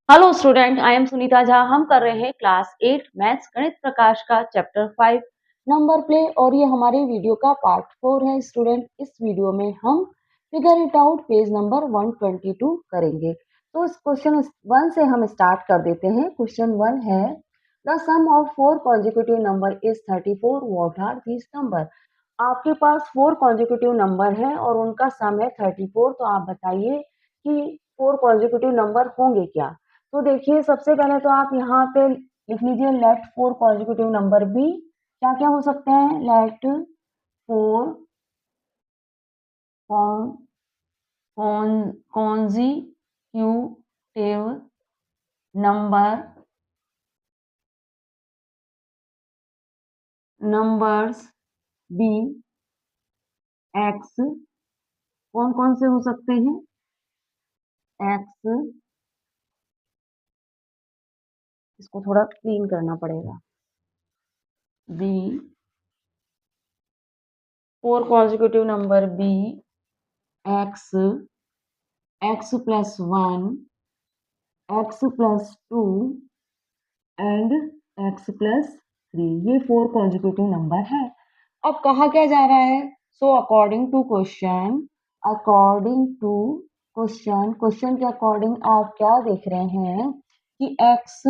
Hello student, I am Sunita Jha. हम कर रहे हैं क्लास 8 मैथ्स गणित प्रकाश का चैप्टर 5 नंबर प्ले और ये हमारे वीडियो का पार्ट 4 है। स्टूडेंट, इस वीडियो में हम figure it out page number 122 करेंगे। तो इस क्वेश्चन 1 से हम स्टार्ट कर देते हैं। क्वेश्चन 1 है the sum of 4 consecutive number is 34। What are these numbers. आपके पास 4 कॉन्जिक्यूटिव नंबर है और उनका सम है 34। तो आप बताइए कि 4 कॉन्जिक्यूटिव नंबर होंगे क्या। तो देखिए, सबसे पहले तो आप यहाँ पे लिख लीजिए लेट 4 कॉन्जिक्यूटिव नंबर बी। क्या क्या हो सकते हैं? Let 4 consecutive numbers be x. कौन कौन से हो सकते हैं? एक्स, इसको थोड़ा क्लीन करना पड़ेगा। Be 4 consecutive number be x, x plus 1, x plus 2 and x plus 3। ये 4 कॉन्जिक्यूटिव नंबर है। अब कहा क्या जा रहा है? सो क्वेश्चन के अकॉर्डिंग आप क्या देख रहे हैं कि x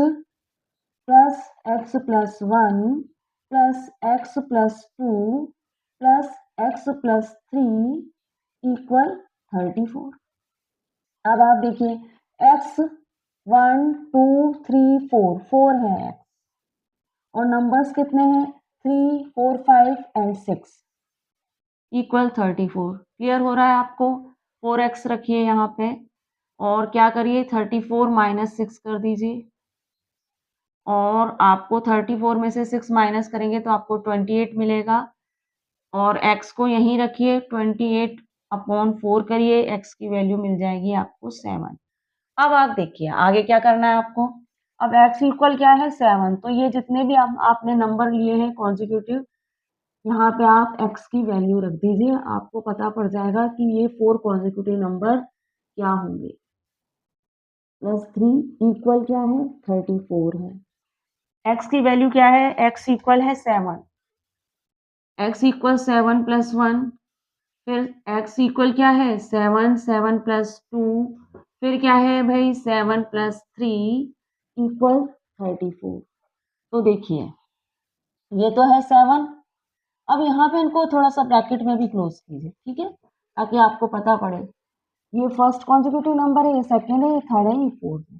plus 1 plus x plus 2 plus x plus 3 equal 34। अब आप देखिए, एक्स 1 2 3 4 4 है एक्स और नंबर्स कितने हैं? 3 4 5 एंड 6 इक्वल 34। क्लियर हो रहा है आपको? 4x रखिए यहाँ पे और क्या करिए, 34 माइनस 6 कर दीजिए और आपको 34 में से 6 माइनस करेंगे तो आपको 28 मिलेगा और x को यहीं रखिए, 28 अपॉन 4 करिए, x की वैल्यू मिल जाएगी आपको 7। अब आप देखिए आगे क्या करना है आपको। अब x इक्वल क्या है? 7। तो ये जितने भी आपने नंबर लिए हैं कॉन्जिक्यूटिव, यहाँ पे आप x की वैल्यू रख दीजिए। आपको पता पड़ जाएगा कि ये 4 कॉन्जिक्यूटिव नंबर क्या होंगे। प्लस 3 इक्वल क्या है? 34 है। x की वैल्यू क्या है? x इक्वल है 7। x इक्वल 7 प्लस 1, फिर x इक्वल क्या है? 7 7 प्लस 2, फिर क्या है भाई? 7 प्लस 3 इक्वल 34। तो देखिए, ये तो है 7। अब यहाँ पे इनको थोड़ा सा ब्रैकेट में भी क्लोज कीजिए, ठीक है, ताकि आपको पता पड़े ये फर्स्ट कॉन्जिक्यूटिव नंबर है, ये सेकंड है, ये थर्ड है, ये फोर्थ है।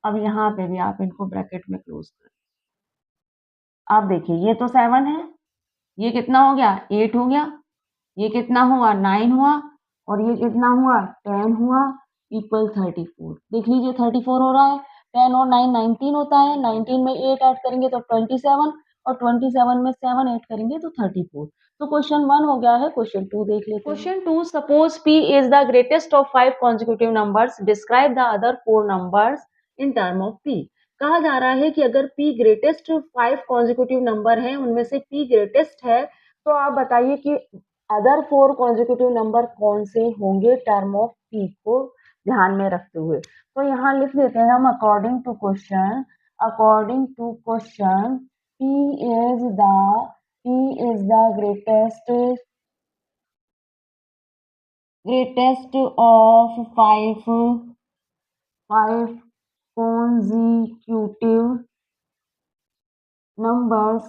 अब यहाँ पे भी आप इनको ब्रैकेट में क्लोज करें। आप देखिए, ये तो 7 है, ये कितना हो गया? 8 हो गया, ये कितना हुआ? 9 हुआ और ये कितना हुआ? 10 हुआ इक्वल 34। देख लीजिए 34 हो रहा है। 10 और 9 19 होता है, 19 में 8 ऐड करेंगे तो 27 और 27 में 7 ऐड करेंगे तो 34। तो क्वेश्चन 1 हो गया है। क्वेश्चन 2 देख लेते हैं। Question 2, suppose p is the greatest of 5 consecutive numbers, describe the other 4 numbers in term of p। कहा जा रहा है कि अगर p ग्रेटेस्ट 5 consecutive नंबर है, उनमें से p ग्रेटेस्ट है, तो आप बताइए कि अदर 4 consecutive नंबर कौन से होंगे टर्म ऑफ p को ध्यान में रखते हुए। तो यहाँ लिख देते हैं हम according to question p is the greatest of 5 consecutive numbers,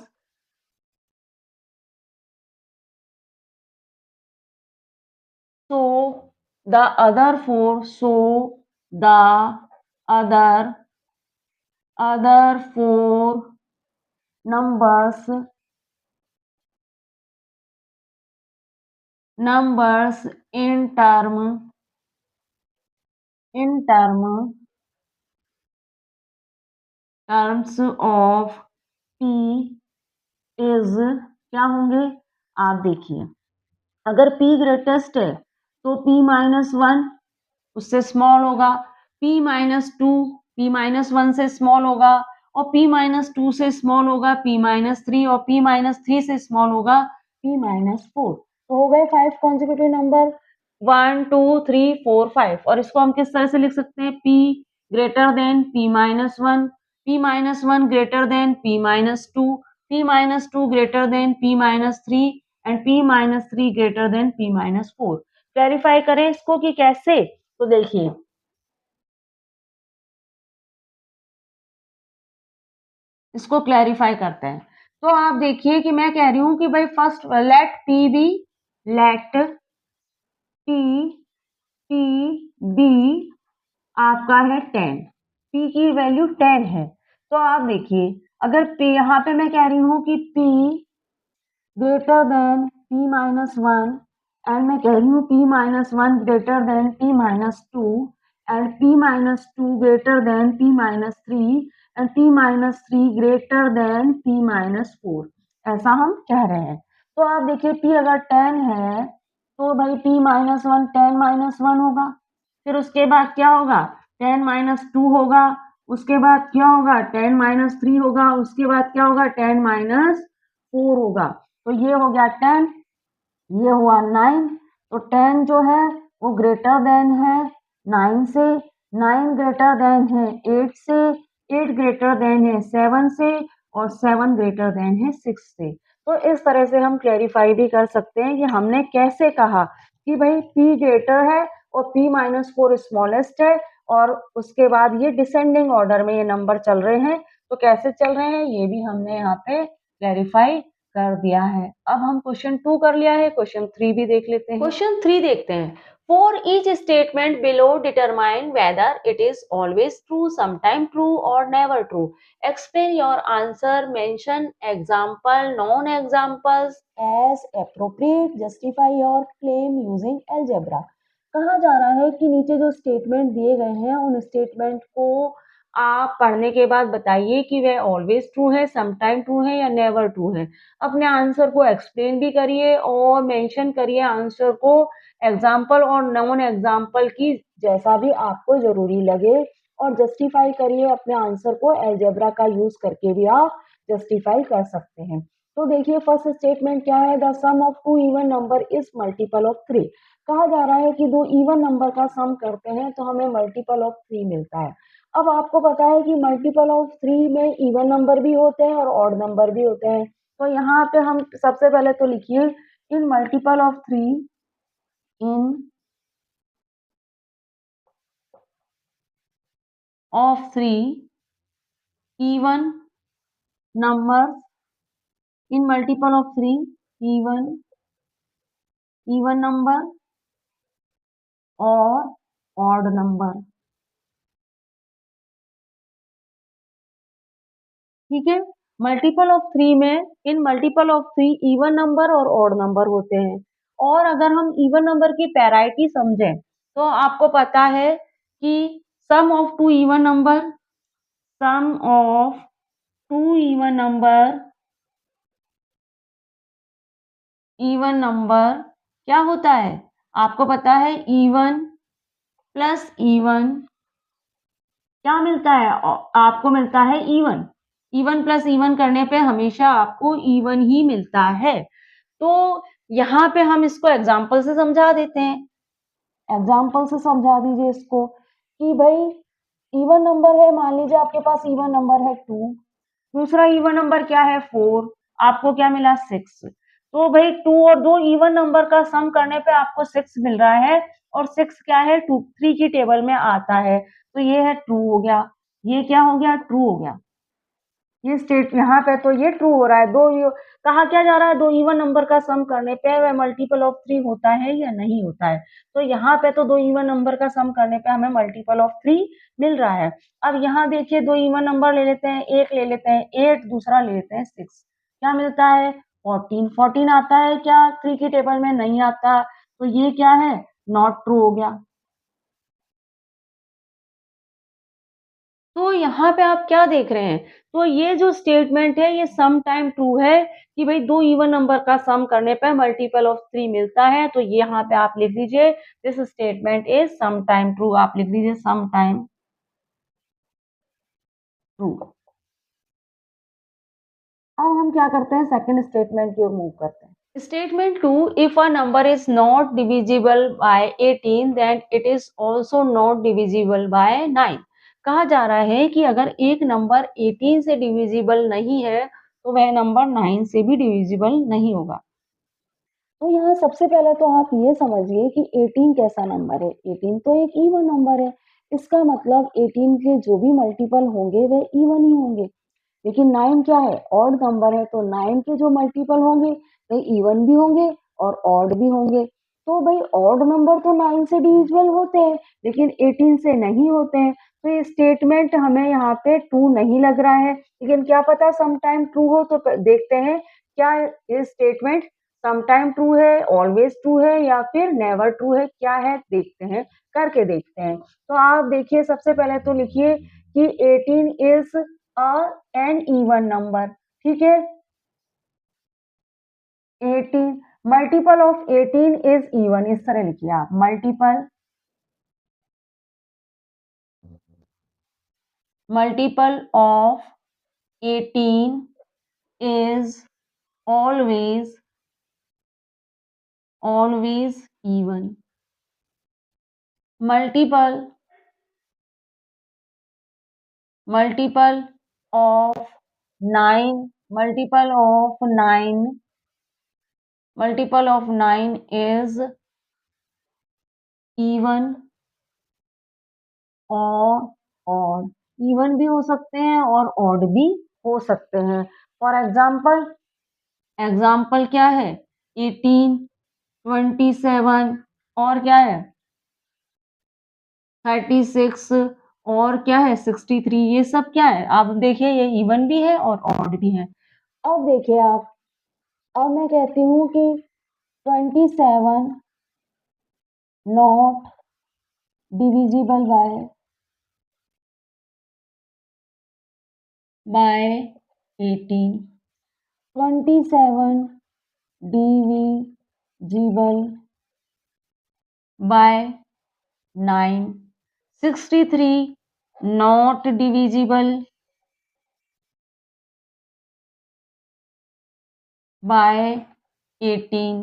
so the other 4 numbers in terms of p is क्या होंगे? आप देखिए, अगर p ग्रेटेस्ट है तो p माइनस 1 उससे स्मॉल होगा, p माइनस 2 p माइनस 1 से स्मॉल होगा और p माइनस 2 से स्मॉल होगा p माइनस 3 और p माइनस 3 से स्मॉल होगा p माइनस 4। तो हो गए 5 कॉन्जिक्यूटिव नंबर 1 2 3 4 5। और इसको हम किस तरह से लिख सकते हैं? p greater than p minus 1, p minus 1 greater than p minus 2, p minus 2 greater than p minus 3 and p minus 3 greater than p minus 4। Clarify करें इसको कि कैसे, तो देखिए इसको क्लैरिफाई करते हैं। तो आप देखिए कि मैं कह रही हूं कि भाई first let p be, let p p be आपका है 10, p की वैल्यू 10 है। तो आप देखिए अगर p यहाँ पे मैं कह रही हूँ कि p greater than p minus 1 and मैं कह रही हूँ p minus 1 greater than p minus 2 and p minus 2 greater than p minus 3 and p minus 3 greater than p minus 4, ऐसा हम कह रहे हैं। तो आप देखिए p अगर 10 है तो भाई p माइनस 1 10 माइनस 1 होगा, फिर उसके बाद क्या होगा 10 माइनस 2 होगा, उसके बाद क्या होगा 10 माइनस 3 होगा, उसके बाद क्या होगा 10 माइनस 4 होगा। तो ये हो गया 10, ये हुआ 9। तो 10 जो है वो ग्रेटर देन है 9 से, 9 ग्रेटर देन है 8 से, 8 ग्रेटर देन है 7 से और 7 ग्रेटर देन है 6 से। तो इस तरह से हम क्लैरिफाई भी कर सकते हैं कि हमने कैसे कहा कि भाई p ग्रेटर है और p माइनस 4 स्मॉलेस्ट है और उसके बाद ये डिसेंडिंग ऑर्डर में ये नंबर चल रहे हैं। तो कैसे चल रहे हैं ये भी हमने यहाँ पे क्लैरिफाई कर दिया है। अब हम क्वेश्चन 2 कर लिया है, क्वेश्चन 3 भी देख लेते हैं। क्वेश्चन 3 देखते हैं। For each statement below, determine whether it is always true, sometime true, or never true. Explain your answer. Mention example, non-examples as appropriate. Justify your claim using algebra. कहा जा रहा है कि नीचे जो स्टेटमेंट दिए गए हैं उन स्टेटमेंट को आप पढ़ने के बाद बताइए कि वह ऑलवेज ट्रू है, समटाइम ट्रू है या नेवर ट्रू है। अपने आंसर को एक्सप्लेन भी करिए और मेंशन करिए आंसर को एग्जाम्पल और नॉन एग्जाम्पल की, जैसा भी आपको जरूरी लगे, और जस्टिफाई करिए अपने आंसर को अलजेब्रा का यूज करके भी आप जस्टिफाई कर सकते हैं। तो देखिए फर्स्ट स्टेटमेंट क्या है, the sum of two even number is multiple of 3। कहा जा रहा है कि दो इवन नंबर का सम करते हैं तो हमें मल्टीपल ऑफ 3 मिलता है। अब आपको पता है कि मल्टीपल ऑफ 3 में इवन नंबर भी होते हैं और ऑड नंबर भी होते हैं। तो यहाँ पे हम सबसे पहले तो लिखिए इन multiple of 3, in of 3 even number, in multiple of 3 even even number और ऑड नंबर। ठीक है, मल्टीपल ऑफ 3 में इन मल्टीपल ऑफ 3 इवन नंबर और ऑड नंबर होते हैं। और अगर हम इवन नंबर की पैराइटी समझें तो आपको पता है कि sum of two even number, sum of two even number क्या होता है, आपको पता है इवन प्लस इवन क्या मिलता है, आपको मिलता है इवन। इवन प्लस इवन करने पे हमेशा आपको इवन ही मिलता है। तो यहाँ पे हम इसको एग्जाम्पल से समझा देते हैं। एग्जाम्पल से समझा दीजिए इसको कि भाई इवन नंबर है, मान लीजिए आपके पास इवन नंबर है 2, दूसरा इवन नंबर क्या है 4, आपको क्या मिला 6। तो भाई 2 और 2 इवन नंबर का सम करने पे आपको 6 मिल रहा है और 6 क्या है 2 3 की टेबल में आता है। तो ये है ट्रू हो गया, ये क्या हो गया ट्रू हो गया। ये स्टेट यहाँ पे तो ये ट्रू हो रहा है। कहा क्या जा रहा है, दो इवन नंबर का सम करने पे वह मल्टीपल ऑफ 3 होता है या नहीं होता है। तो यहाँ पे तो दो इवन नंबर का सम करने पे हमें मल्टीपल ऑफ 3 मिल रहा है। अब यहाँ देखिए दो इवन नंबर ले लेते हैं, एक ले लेते हैं 8, दूसरा ले लेते हैं 6, क्या मिलता है 14। 14 आता है क्या 3 की टेबल में, नहीं आता। तो ये क्या है नॉट ट्रू हो गया। तो यहाँ पे आप क्या देख रहे हैं, तो ये जो स्टेटमेंट है ये सम टाइम ट्रू है कि भाई दो इवन नंबर का सम करने पर मल्टीपल ऑफ 3 मिलता है। तो यहाँ पे आप लिख दीजिए this statement is sometime true, आप लिख दीजिए सम टाइम ट्रू। अब हम क्या करते हैं सेकंड स्टेटमेंट की ओर मूव करते हैं। Statement 2, if a number is not divisible by 18 then it is also not divisible by 9। कहा जा रहा है कि अगर एक नंबर 18 से डिविजिबल नहीं है तो वह नंबर 9 से भी डिविजिबल नहीं होगा। तो यहाँ सबसे पहले तो आप ये समझिए कि 18 कैसा नंबर है। 18 तो एक इवन नंबर है। इसका मतलब 18 के जो भी मल्टीपल होंगे वे इवन ही होंगे। लेकिन 9 क्या है? ऑड नंबर है, तो 9 के जो मल्टीपल होंगे वे इवन भी होंगे और ऑड भी होंगे। तो भाई ऑड नंबर तो 9 से डिविजिबल होते हैं लेकिन 18 से नहीं होते हैं। तो ये स्टेटमेंट हमें यहाँ पे ट्रू नहीं लग रहा है, लेकिन क्या पता सम टाइम ट्रू हो। तो देखते हैं क्या ये स्टेटमेंट सम टाइम ट्रू है, ऑलवेज ट्रू है या फिर नेवर ट्रू है, क्या है देखते हैं, करके देखते हैं। तो आप देखिए सबसे पहले तो लिखिए कि 18 इज एन इवन नंबर। ठीक है, 18 मल्टीपल ऑफ 18 इज इवन, इस तरह लिखिए आप। Multiple of 18 is always even. Multiple multiple of 9 multiple of 9 is even और ऑड। इवन भी हो सकते हैं और ऑड भी हो सकते हैं। फॉर एग्जाम्पल क्या है? 18, 27 और क्या है? 36 और क्या है? 63। ये सब क्या है? आप देखिए ये इवन भी है और ऑड भी है। अब देखिए आप, अब मैं कहती हूँ कि 27 not divisible bye 18। 27 divisible by 9। 63 not divisible bye 18।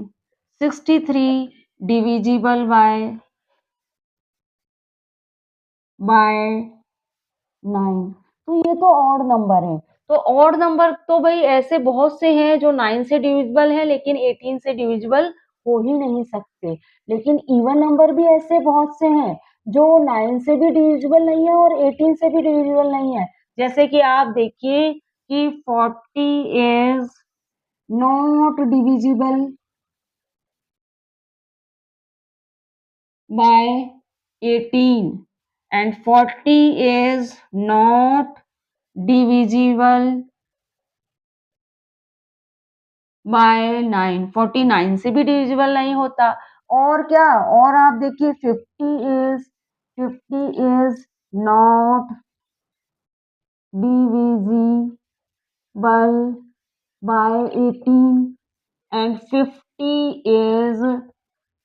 63 divisible by 9। तो ये तो ऑड नंबर है। तो ऑड नंबर तो भाई ऐसे बहुत से हैं जो 9 से डिविजिबल है लेकिन 18 से डिविजिबल हो ही नहीं सकते। लेकिन इवन नंबर भी ऐसे बहुत से हैं जो 9 से भी डिविजिबल नहीं है और 18 से भी डिविजिबल नहीं है। जैसे कि आप देखिए कि 40 is not divisible by 18 and 40 is not divisible by 9। 49 से भी डिविजिबल नहीं होता। और क्या? और आप देखिए 50 is not divisible by 18 and 50 is,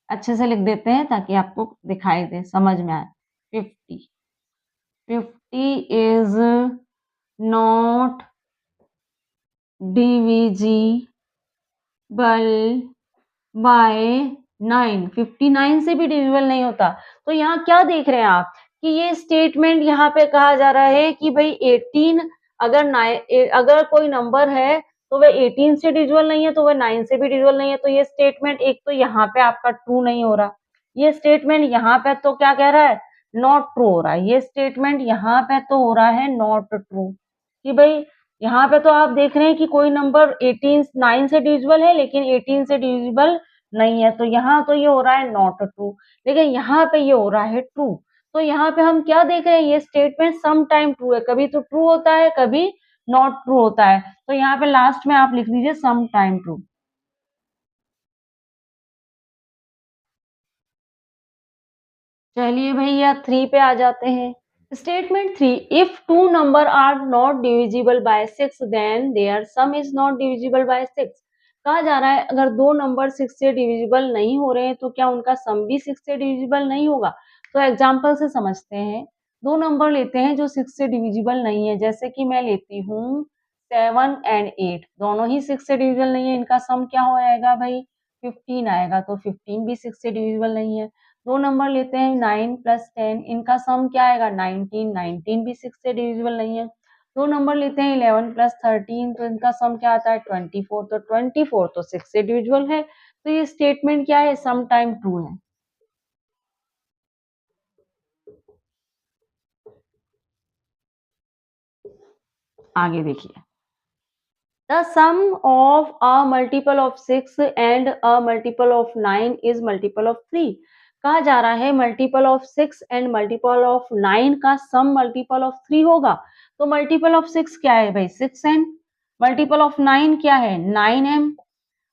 अच्छे से लिख देते हैं ताकि आपको दिखाई दे, समझ में आए। 50 is not divisible बाय 9। 59 से भी डिविजिबल नहीं होता। तो यहाँ क्या देख रहे हैं आप कि ये स्टेटमेंट यहाँ पे कहा जा रहा है कि भाई 18 अगर कोई नंबर है तो वह 18 से डिविजिबल नहीं है तो वह 9 से भी डिविजिबल नहीं है। तो ये स्टेटमेंट एक तो यहाँ पे आपका ट्रू नहीं हो रहा। ये स्टेटमेंट यहाँ पे तो क्या कह रहा है? नॉट ट्रू हो रहा है। ये स्टेटमेंट यहाँ पे तो हो रहा है नॉट ट्रू कि भाई यहाँ पे तो आप देख रहे हैं कि कोई नंबर 18 9 से डिविजिबल है लेकिन 18 से डिविजिबल नहीं है। तो यहाँ तो ये हो रहा है नॉट ट्रू, लेकिन यहाँ पे ये हो रहा है ट्रू। तो यहाँ पे हम क्या देख रहे हैं? ये स्टेटमेंट सम टाइम ट्रू है, कभी तो ट्रू होता है कभी नॉट ट्रू होता है। तो यहाँ पे लास्ट में आप लिख दीजिए सम टाइम ट्रू। चलिए भैया 3 पे आ जाते हैं। Statement 3, if two number are not divisible by 6 then their sum is not divisible by 6। कहा जा रहा है अगर दो नंबर 6 से डिविजिबल नहीं हो रहे हैं तो क्या उनका सम भी 6 से डिविजिबल नहीं होगा? तो एग्जांपल से समझते हैं। दो नंबर लेते हैं जो 6 से डिविजिबल नहीं है, जैसे कि मैं लेती हूँ 7 एंड 8, दोनों ही 6 से डिविजिबल नहीं है। इनका सम क्या हो आएगा भाई? 15 आएगा। तो 15 भी 6 से डिविजिबल नहीं है। दो नंबर लेते हैं 9 प्लस 10, इनका सम क्या आएगा 19, 19 भी 6 से डिविजिबल नहीं है। दो नंबर लेते हैं 11 प्लस 13, तो इनका सम क्या आता है 24, तो 24 तो 6 से डिविजिबल है। तो ये स्टेटमेंट क्या है, सम टाइम ट्रू है। आगे देखिए, the sum of a multiple of 6 and a multiple of 9 is multiple of 3। कहा जा रहा है multiple of 6 and multiple of 9 का सम मल्टीपल ऑफ 3 होगा। तो मल्टीपल ऑफ 6 क्या है भाई 6n, मल्टीपल ऑफ 9 क्या है 9m,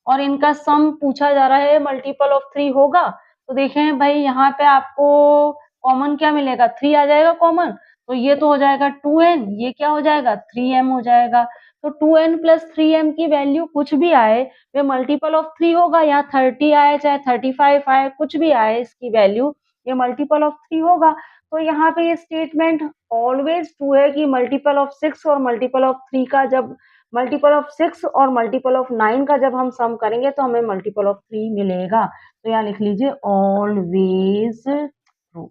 और इनका सम पूछा जा रहा है मल्टीपल ऑफ 3 होगा। तो देखें भाई यहाँ पे आपको कॉमन क्या मिलेगा 3 आ जाएगा कॉमन, तो ये तो हो जाएगा 2n, ये क्या हो जाएगा 3m हो जाएगा। तो 2n प्लस 3m की वैल्यू कुछ भी आए वे मल्टीपल ऑफ 3 होगा, या 30 आए चाहे 35 आए कुछ भी आए इसकी वैल्यू ये मल्टीपल ऑफ 3 होगा। तो यहाँ पे ये स्टेटमेंट ऑलवेज ट्रू है कि मल्टीपल ऑफ 6 और मल्टीपल ऑफ 3 का जब मल्टीपल ऑफ 6 और मल्टीपल ऑफ 9 का जब हम सम करेंगे तो हमें मल्टीपल ऑफ 3 मिलेगा। तो यहाँ लिख लीजिए ऑलवेज ट्रू।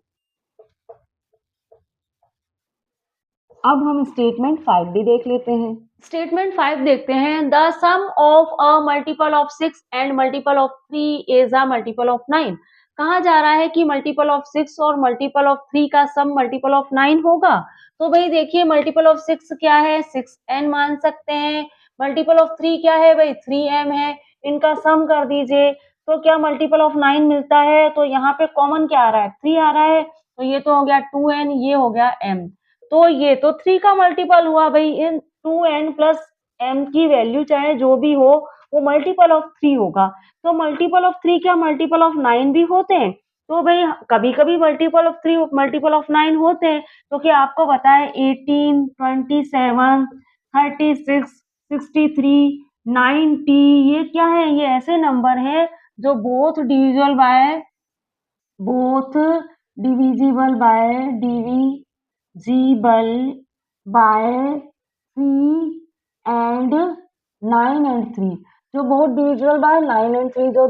अब हम स्टेटमेंट 5 भी देख लेते हैं। स्टेटमेंट 5 देखते हैं, the sum of a multiple of 6 and multiple of 3 is a multiple of 9। कहा जा रहा है कि मल्टीपल ऑफ 6 और मल्टीपल ऑफ 3 का सम मल्टीपल ऑफ 9 होगा। तो भाई देखिए मल्टीपल ऑफ 6 क्या है 6n मान सकते हैं, मल्टीपल ऑफ 3 क्या है भाई 3m है, इनका सम कर दीजिए तो क्या मल्टीपल ऑफ 9 मिलता है। तो यहाँ पे कॉमन क्या आ रहा है 3 आ रहा है, तो ये तो हो गया 2n, ये हो गया m, तो ये तो 3 का मल्टीपल हुआ भाई। इन 2n प्लस m की वैल्यू चाहे जो भी हो वो मल्टीपल ऑफ 3 होगा। तो मल्टीपल ऑफ 3 क्या मल्टीपल ऑफ 9 भी होते हैं। तो भाई कभी कभी मल्टीपल ऑफ 3 मल्टीपल ऑफ 9 होते हैं, क्योंकि आपको पता है 18, 27, 36, 63, 90 ये क्या है, ये ऐसे नंबर है जो both divisible by divisible by 3 and 9 and 3, जो बोथ डिविजिबल बाय 9 एंड 3, जो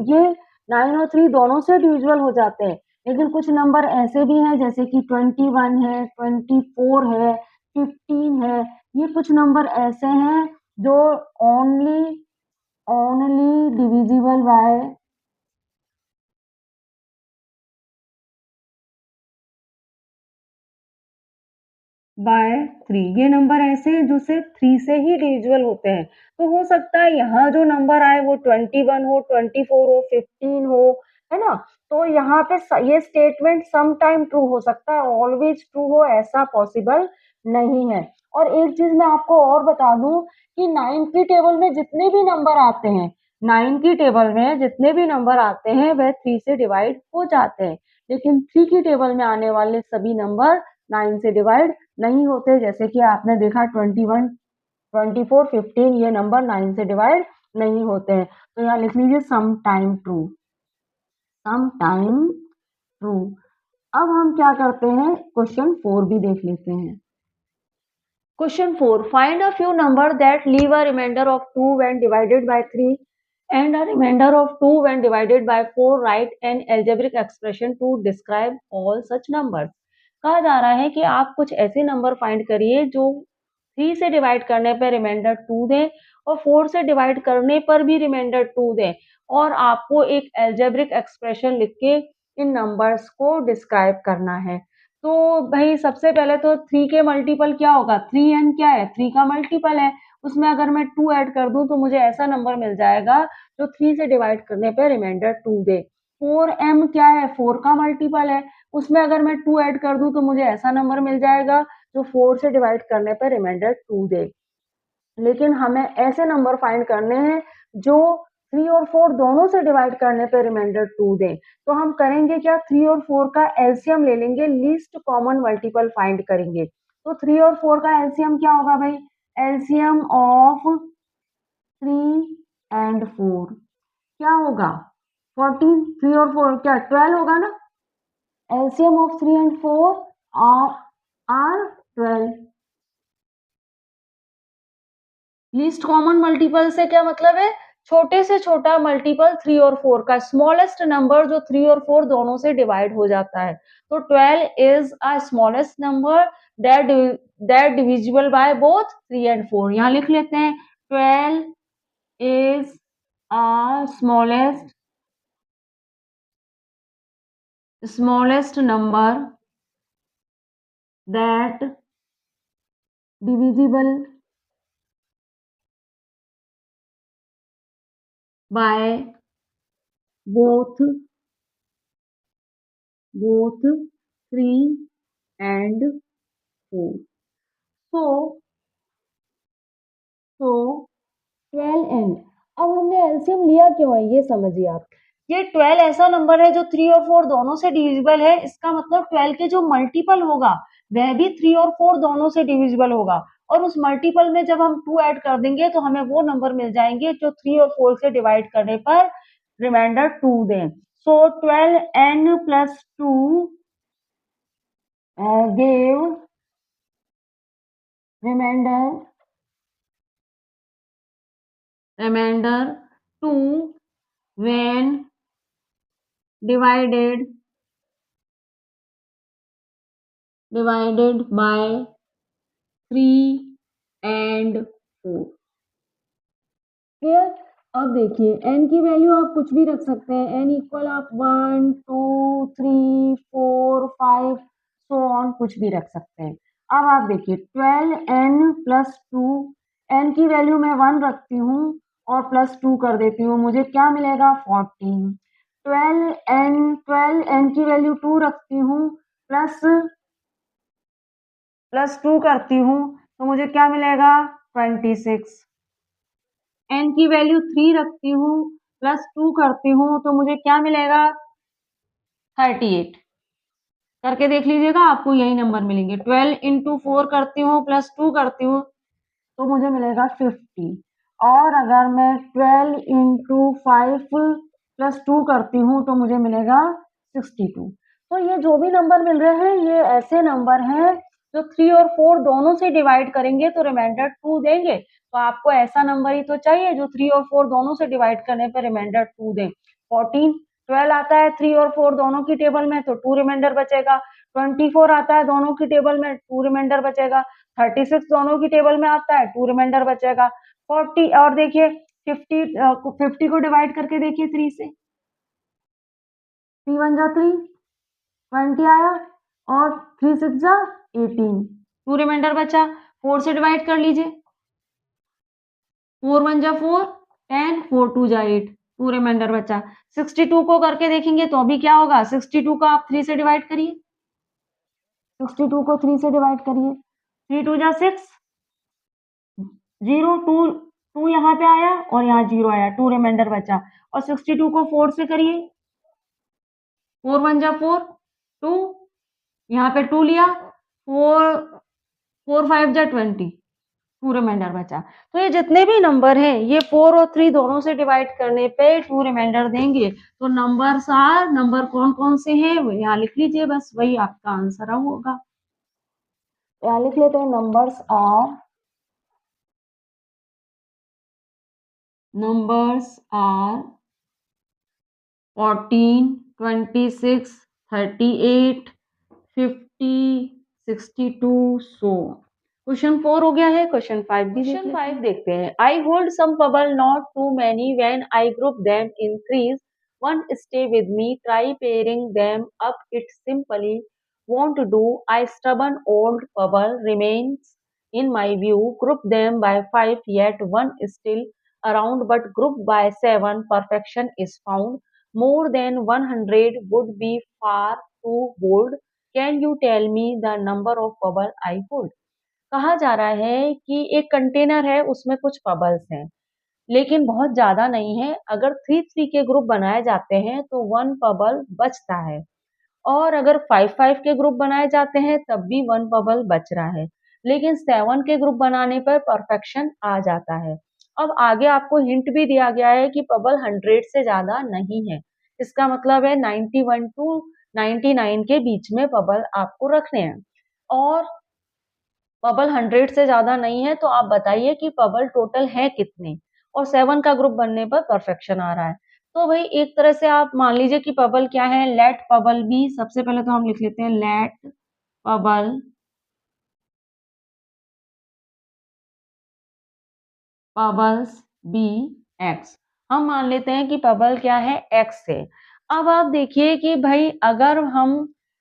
ये 9 और 3 दोनों से डिविजिबल हो जाते हैं। लेकिन कुछ नंबर ऐसे भी हैं जैसे कि 21 है, 24 है, 15 है, ये कुछ नंबर ऐसे हैं जो ओनली ओनली डिविजिबल बाय 3, ये नंबर ऐसे हैं जो सिर्फ 3 से ही डिविजिबल होते हैं। तो हो सकता है यहाँ जो नंबर आए वो 21 हो, 24 हो, 15 हो, है ना। तो यहाँ पे ये स्टेटमेंट सम टाइम ट्रू हो सकता है, ऑलवेज ट्रू हो ऐसा पॉसिबल नहीं है। और एक चीज मैं आपको और बता दूं कि 9 की टेबल में जितने भी नंबर आते हैं, 9 की टेबल में जितने भी नंबर आते हैं वह 3 से डिवाइड हो जाते हैं, लेकिन 3 की टेबल में आने वाले सभी नंबर 9 से डिवाइड नहीं होते। जैसे कि आपने देखा 21, 24, 15 ये नंबर 9 से डिवाइड नहीं होते हैं। तो यहाँ लिख लीजिए sometime true, sometime true. अब हम क्या करते हैं क्वेश्चन 4 भी देख लेते हैं। Question 4, find a few number that leave a remainder of 2 when divided by 3 and a remainder of 2 when divided by 4. Write an algebraic expression to describe all such numbers। कहा जा रहा है कि आप कुछ ऐसे नंबर फाइंड करिए जो 3 से डिवाइड करने पर रिमाइंडर 2 दें और 4 से डिवाइड करने पर भी रिमाइंडर 2 दें, और आपको एक एल्जेब्रिक एक्सप्रेशन लिख के इन नंबर्स को डिस्क्राइब करना है। तो भाई सबसे पहले तो 3 के मल्टीपल क्या होगा 3n, क्या है 3 का मल्टीपल है, उसमें अगर मैं 2 ऐड कर दूं तो मुझे ऐसा नंबर मिल जाएगा जो 3 से डिवाइड करने पे रिमाइंडर 2 दे। 4m क्या है 4 का मल्टीपल है, उसमें अगर मैं 2 ऐड कर दूं तो मुझे ऐसा नंबर मिल जाएगा जो 4 से डिवाइड करने पे रिमाइंडर 2 दे। लेकिन हमें ऐसे नंबर फाइंड करने हैं जो 3 और 4 दोनों से डिवाइड करने पे रिमाइंडर 2 दें। तो हम करेंगे क्या 3 और 4 का एलसीएम ले लेंगे, लीस्ट कॉमन मल्टीपल फाइंड करेंगे। तो 3 और 4 का एलसीएम क्या होगा भाई, एलसीएम ऑफ 3 एंड 4 क्या होगा 14, 3 और 4 क्या 12 होगा ना। LCM of 3 and 4 are 12। Least common multiple से क्या मतलब है छोटे से छोटा मल्टीपल 3 और 4 का स्मॉलेस्ट नंबर जो 3 और 4 दोनों से डिवाइड हो जाता है। तो 12 is a smallest number that that divisible by both 3 and 4। यहाँ लिख लेते हैं 12 is a smallest number that divisible by both 3 and 4। So, so 12 and अब हमने एलसीएम लिया क्यों है ये समझिए आप। ये 12 ऐसा नंबर है जो 3 और 4 दोनों से डिविजिबल है। इसका मतलब 12 के जो मल्टीपल होगा वह भी 3 और 4 दोनों से डिविजिबल होगा और उस मल्टीपल में जब हम 2 ऐड कर देंगे तो हमें वो नंबर मिल जाएंगे जो 3 और 4 से डिवाइड करने पर रिमाइंडर 2 दें। सो 12n plus 2 gave remainder 2 when divided by 3 and 4। Clear. अब देखिए n की वैल्यू आप कुछ भी रख सकते हैं। n इक्वल आप 1 2 3 4 5 सो ऑन कुछ भी रख सकते हैं। अब आप देखिए 12n प्लस 2 n की वैल्यू मैं 1 रखती हूँ और प्लस 2 कर देती हूँ, मुझे क्या मिलेगा 14। 12n की वैल्यू 2 रखती हूँ प्लस 2 करती हूँ तो मुझे क्या मिलेगा 26। n की वैल्यू 3 रखती हूँ प्लस 2 करती हूँ तो मुझे क्या मिलेगा 38। करके देख लीजिएगा आपको यही नंबर मिलेंगे। 12 इंटू 4 करती हूँ प्लस 2 करती हूँ तो मुझे मिलेगा 50 और अगर मैं 12 इंटू 5 प्लस 2 करती हूँ तो मुझे मिलेगा 62। तो ये जो भी नंबर मिल रहे हैं ये ऐसे नंबर हैं जो 3 और 4 दोनों से डिवाइड करेंगे तो रिमाइंडर 2 देंगे। तो आपको ऐसा नंबर ही तो चाहिए जो 3 और 4 दोनों से डिवाइड करने पर रिमाइंडर 2 दे। 14 12 आता है 3 और 4 दोनों की टेबल में तो 2 रिमाइंडर बचेगा। 24 आता है दोनों की टेबल में 2 रिमाइंडर बचेगा। 36 दोनों की टेबल में आता है 2 रिमाइंडर बचेगा। 40 और देखिए 50 को डिवाइड करके देखिए 3 से। 3 1 जा 3 20 आया और 3 6 जा 18 2 रिमाइंडर बचा। 4 से डिवाइड कर लीजिए 4 1 जा 4 10 4 2 जा 8 2 रिमाइंडर बचा। 62 को करके देखेंगे तो अभी क्या होगा 62 को आप 3 से डिवाइड करिए 62 को 3 से डिवाइड करिए 3 2 जा 6 0 2 2 यहाँ पे आया और यहाँ 0 आया 2 रिमाइंडर बचा और 62 को 4 से करिए 4 1 जा 4 2 यहाँ पे 2 लिया 4 4 5 जा 20 2 रिमाइंडर बचा। तो ये जितने भी नंबर हैं ये 4 और 3 दोनों से डिवाइड करने पे 2 रिमाइंडर देंगे। तो नंबर कौन कौन से हैं यहाँ लिख लीजिए बस वही आपका आंसर होगा। यहाँ लिख लेते हैं नंबर्स आर 14 26 38 50 62 सो। क्वेश्चन 4 हो गया है। क्वेश्चन 5 भी क्वेश्चन 5 देखते हैं। I hold some bubble not too many when I group them in threes one stay with me try pairing them up it simply won't do I stubborn old bubble remains in my view group them by 5 yet one is still around but grouped by 7 perfection is found more than 100 would be far too bold can you tell me the number of bubble I hold। कहा जा रहा है कि एक container है उसमें कुछ bubbles हैं लेकिन बहुत ज्यादा नहीं है। अगर 3 3 के ग्रुप बनाए जाते हैं तो 1 बबल बचता है और अगर 5 5 के ग्रुप बनाए जाते हैं तब भी 1 बबल बच रहा है लेकिन 7 के ग्रुप बनाने पर परफेक्शन आ जाता है। अब आगे आपको हिंट भी दिया गया है कि बबल 100 से ज्यादा नहीं है। इसका मतलब है 91 टू 99 के बीच में बबल आपको रखने हैं और बबल 100 से ज्यादा नहीं है। तो आप बताइए कि बबल टोटल है कितने। और 7 का ग्रुप बनने पर परफेक्शन आ रहा है। तो भाई एक तरह से आप मान लीजिए कि बबल क्या है, लेट बबल बी। सबसे पहले तो हम लिख लेते हैं let bubble bubbles be x. हम मान लेते हैं कि बबल क्या है, एक्स है। अब आप देखिए कि भाई अगर हम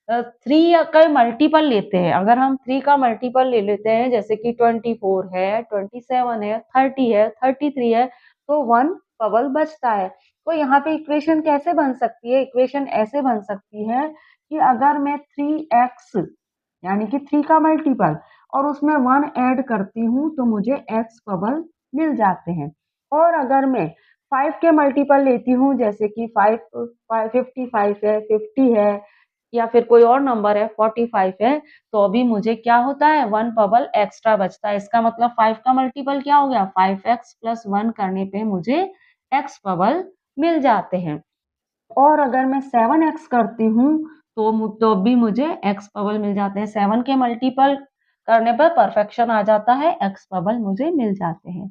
3 का मल्टीपल लेते हैं, अगर हम 3 का मल्टीपल ले लेते हैं, जैसे कि 24 है, 27 है, 30 है, 33 है, तो 1 बबल बचता है। तो यहाँ पे इक्वेशन कैसे बन सकती है? इक्वेशन ऐसे बन सकती है कि अगर मैं 3x यानी कि 3 का मल्टीपल और उसमें 1 ऐड करती हूँ तो मुझे x बबल मिल जाते हैं। और अगर मैं 5 के मल्टीपल लेती हूँ, जैसे कि 55 है, 50 है, या फिर कोई और नंबर है 45 है, तो अभी मुझे क्या होता है, 1 बबल एक्स्ट्रा बचता है। इसका मतलब 5 का मल्टीपल क्या हो गया, 5x प्लस 1 करने पे मुझे x बबल मिल जाते हैं। और अगर मैं 7x करती हूँ तो भी मुझे x बबल मिल जाते हैं। 7 के मल्टीपल करने पर परफेक्शन आ जाता है, x बबल मुझे मिल जाते हैं।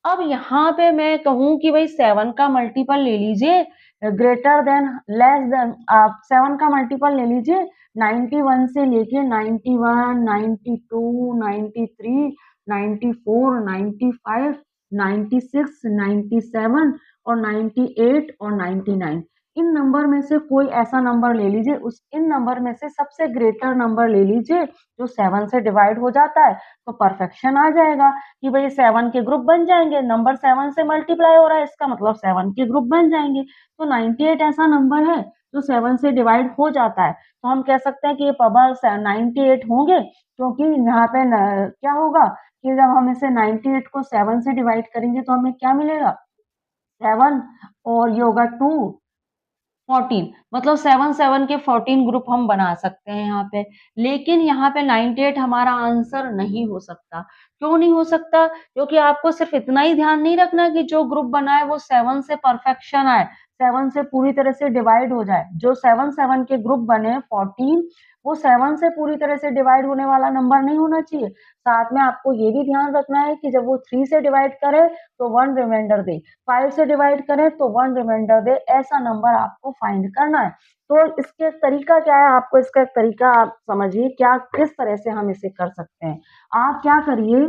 अब यहाँ पे मैं कहूँ कि भाई 7 का मल्टीपल ले लीजिए, ग्रेटर देन लेस देन, आप 7 का मल्टीपल ले लीजिए 91 से लेके 91, 92, 93, 94, 95, 96, 97 और 98 और 99। इन नंबर में से कोई ऐसा नंबर ले लीजिए, उस इन नंबर में से सबसे ग्रेटर नंबर ले लीजिए जो 7 से डिवाइड हो जाता है, तो परफेक्शन आ जाएगा कि भाई 7 के ग्रुप बन जाएंगे। नंबर 7 से मल्टीप्लाई हो रहा है, इसका मतलब 7 के ग्रुप बन जाएंगे। तो 98 ऐसा नंबर है जो 7 से डिवाइड हो जाता है, तो हम कह सकते हैं कि ये पबल 98 होंगे, क्योंकि यहाँ पे क्या होगा कि जब हम इसे 98 को 7 से डिवाइड करेंगे तो हमें क्या मिलेगा, 7 और ये होगा 2, 14, मतलब 7 के 14 ग्रुप हम बना सकते हैं यहाँ पे। लेकिन यहाँ पे 98 हमारा आंसर नहीं हो सकता। क्यों नहीं हो सकता? क्योंकि आपको सिर्फ इतना ही ध्यान नहीं रखना कि जो ग्रुप बना है वो 7 से परफेक्शन आए, 7 से पूरी तरह से डिवाइड हो जाए। जो 7 के ग्रुप बने 14, वो 7 से पूरी तरह से डिवाइड होने वाला नंबर नहीं होना चाहिए। साथ में आपको ये भी ध्यान रखना है कि जब वो 3 से डिवाइड करे तो 1 रिमाइंडर दे, 5 से डिवाइड करें तो 1 रिमाइंडर दे, ऐसा नंबर आपको फाइंड करना है। तो इसके तरीका क्या है, आपको इसका एक तरीका आप समझिए क्या, किस तरह से हम इसे कर सकते हैं। आप क्या करिए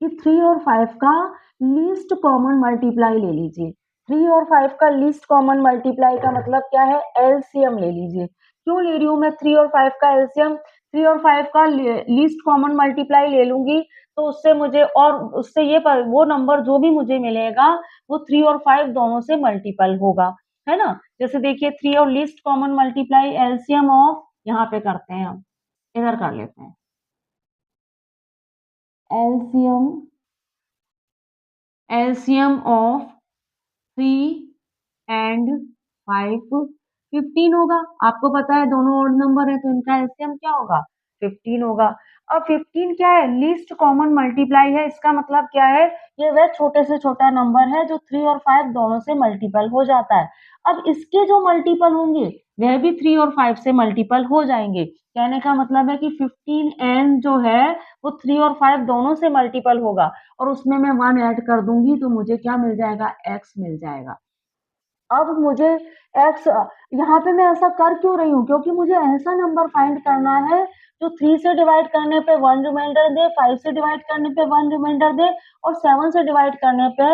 कि 3 और 5 का लीस्ट कॉमन मल्टीप्लाई ले लीजिए। 3 और 5 का लीस्ट कॉमन मल्टीप्लाई का मतलब क्या है, एलसीएम ले लीजिए। क्यों ले रही हूँ मैं 3 और 5 का एलसीएम? 3 और 5 का लीस्ट कॉमन मल्टीप्लाई ले लूंगी तो उससे मुझे, और उससे ये वो नंबर जो भी मुझे मिलेगा वो 3 और 5 दोनों से मल्टीपल होगा, है ना। जैसे देखिए 3 और least common multiply LCM of, यहाँ पे करते हैं हम, इधर कर लेते हैं एलसीएम, एलसीएम ऑफ 3 एंड 5 15 होगा। आपको पता है दोनों ओड नंबर है तो इनका एलसीएम क्या होगा, 15 होगा। अब 15 क्या है, लीस्ट कॉमन मल्टीप्लाई है। इसका मतलब क्या है, ये वह छोटे से छोटा नंबर है जो 3 और 5 दोनों से मल्टीपल हो जाता है। अब इसके जो मल्टीपल होंगे वह भी 3 और 5 से मल्टीपल हो जाएंगे। कहने का मतलब है कि 15 एन जो है वो 3 और 5 दोनों से मल्टीपल होगा, और उसमें मैं 1 ऐड कर दूंगी तो मुझे क्या मिल जाएगा, एक्स मिल जाएगा। अब मुझे एक्स, यहाँ पे मैं ऐसा कर क्यों रही हूँ, क्योंकि मुझे ऐसा नंबर फाइंड करना है जो 3 से डिवाइड करने पे 1 रिमाइंडर दे, 5 से डिवाइड करने पे 1 रिमाइंडर दे, और 7 से डिवाइड करने पे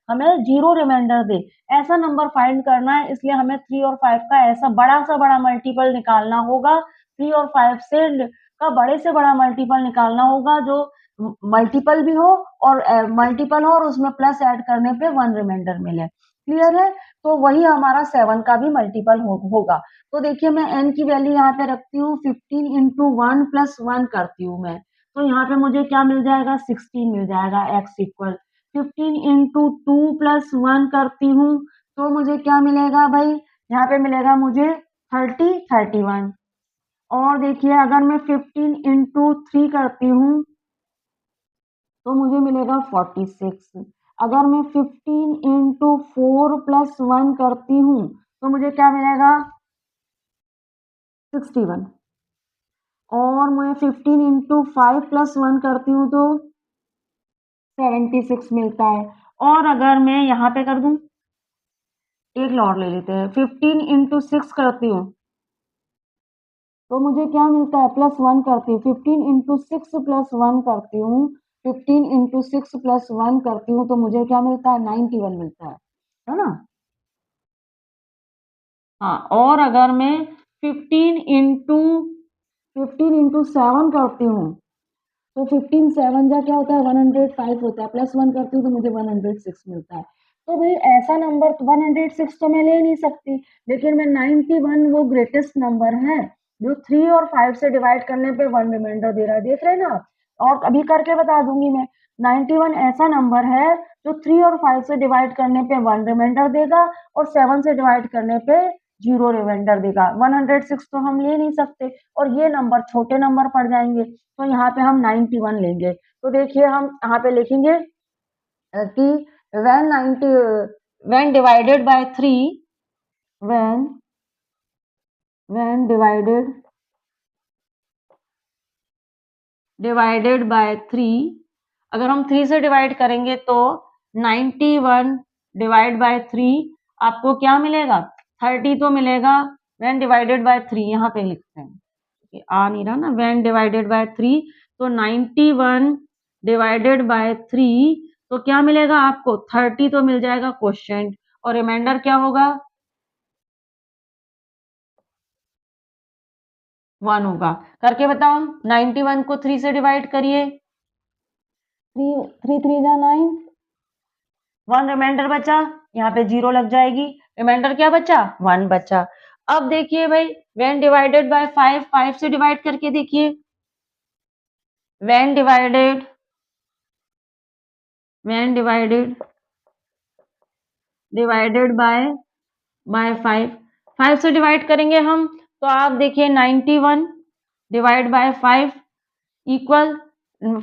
हमें 0 रिमाइंडर दे। ऐसा नंबर फाइंड करना है, इसलिए हमें 3 और 5 का ऐसा बड़ा सा बड़ा मल्टीपल निकालना होगा। 3 और 5 से का बड़े से बड़ा मल्टीपल निकालना होगा जो मल्टीपल भी हो, और मल्टीपल हो और उसमें प्लस ऐड करने पे 1 रिमाइंडर मिले। क्लियर है? तो वही हमारा 7 का भी मल्टीपल होगा। तो देखिए मैं n की वैल्यू यहाँ पे रखती हूँ, 15 इंटू 1 प्लस 1 करती हूँ मैं, तो यहाँ पे मुझे क्या मिल जाएगा, 16 मिल जाएगा। x इक्वल 15 इंटू 2 प्लस 1 करती हूँ तो मुझे क्या मिलेगा भाई, यहाँ पे मिलेगा मुझे 31। और देखिए अगर मैं 15 इंटू 3 करती हूँ तो मुझे मिलेगा 46। अगर मैं 15 इंटू 4 प्लस 1 करती हूँ तो मुझे क्या मिलेगा, 61। और मैं 15 इंटू 5 प्लस 1 करती हूँ तो 76 मिलता है। और अगर मैं यहाँ पे कर दूं, एक और ले लेते हैं, 15 इंटू 6 करती हूँ तो मुझे क्या मिलता है, +1 करती हूँ, 15 इंटू 6 +1 करती हूँ, 15 इंटू 6 +1 करती हूँ तो मुझे क्या मिलता है, 91 मिलता है ना। हाँ, और अगर मैं 15 इंटू 7 करती हूँ तो 15 7 जा क्या होता है, 105 होता है, +1 करती हूँ तो मुझे 106 मिलता है। तो भाई ऐसा नंबर 106 तो मैं ले नहीं सकती, लेकिन मैं 91 वो ग्रेटेस्ट नंबर है जो 3 और 5 से डिवाइड करने पे 1 रिमाइंडर दे रहा है, देख रहे हैं ना। और अभी करके बता दूंगी मैं, 91 ऐसा नंबर है जो 3 और 5 से डिवाइड करने पे 1 रिमाइंडर देगा और 7 से डिवाइड करने पे 0 रिमाइंडर देगा। 106 तो हम ले नहीं सकते और ये नंबर छोटे नंबर पड़ जाएंगे, तो यहाँ पे हम 91 लेंगे। तो देखिए हम यहाँ पे लिखेंगे कि when 90 when divided by 3, when divided by 3, अगर हम 3 से डिवाइड करेंगे तो 91 डिवाइड बाय 3 आपको क्या मिलेगा, 30 तो मिलेगा। when divided by 3 यहाँ पे लिखते हैं, आ नहीं रहा ना, when divided by 3 तो 91 डिवाइडेड बाय 3 तो क्या मिलेगा आपको, 30 तो मिल जाएगा क्वेश्चन, और रिमाइंडर क्या होगा, 1 होगा। करके बताओ, 91 को 3 से डिवाइड करिए, 3 3 जा 9, 1 रिमाइंडर बचा, यहाँ पे 0 लग जाएगी, रिमाइंडर क्या बचा, 1 बचा। अब देखिए भाई, when डिवाइडेड बाय 5, 5 से डिवाइड करके देखिए, when डिवाइडेड बाय 5, 5 से डिवाइड करेंगे हम तो आप देखिए 91 डिवाइड बाय 5 इक्वल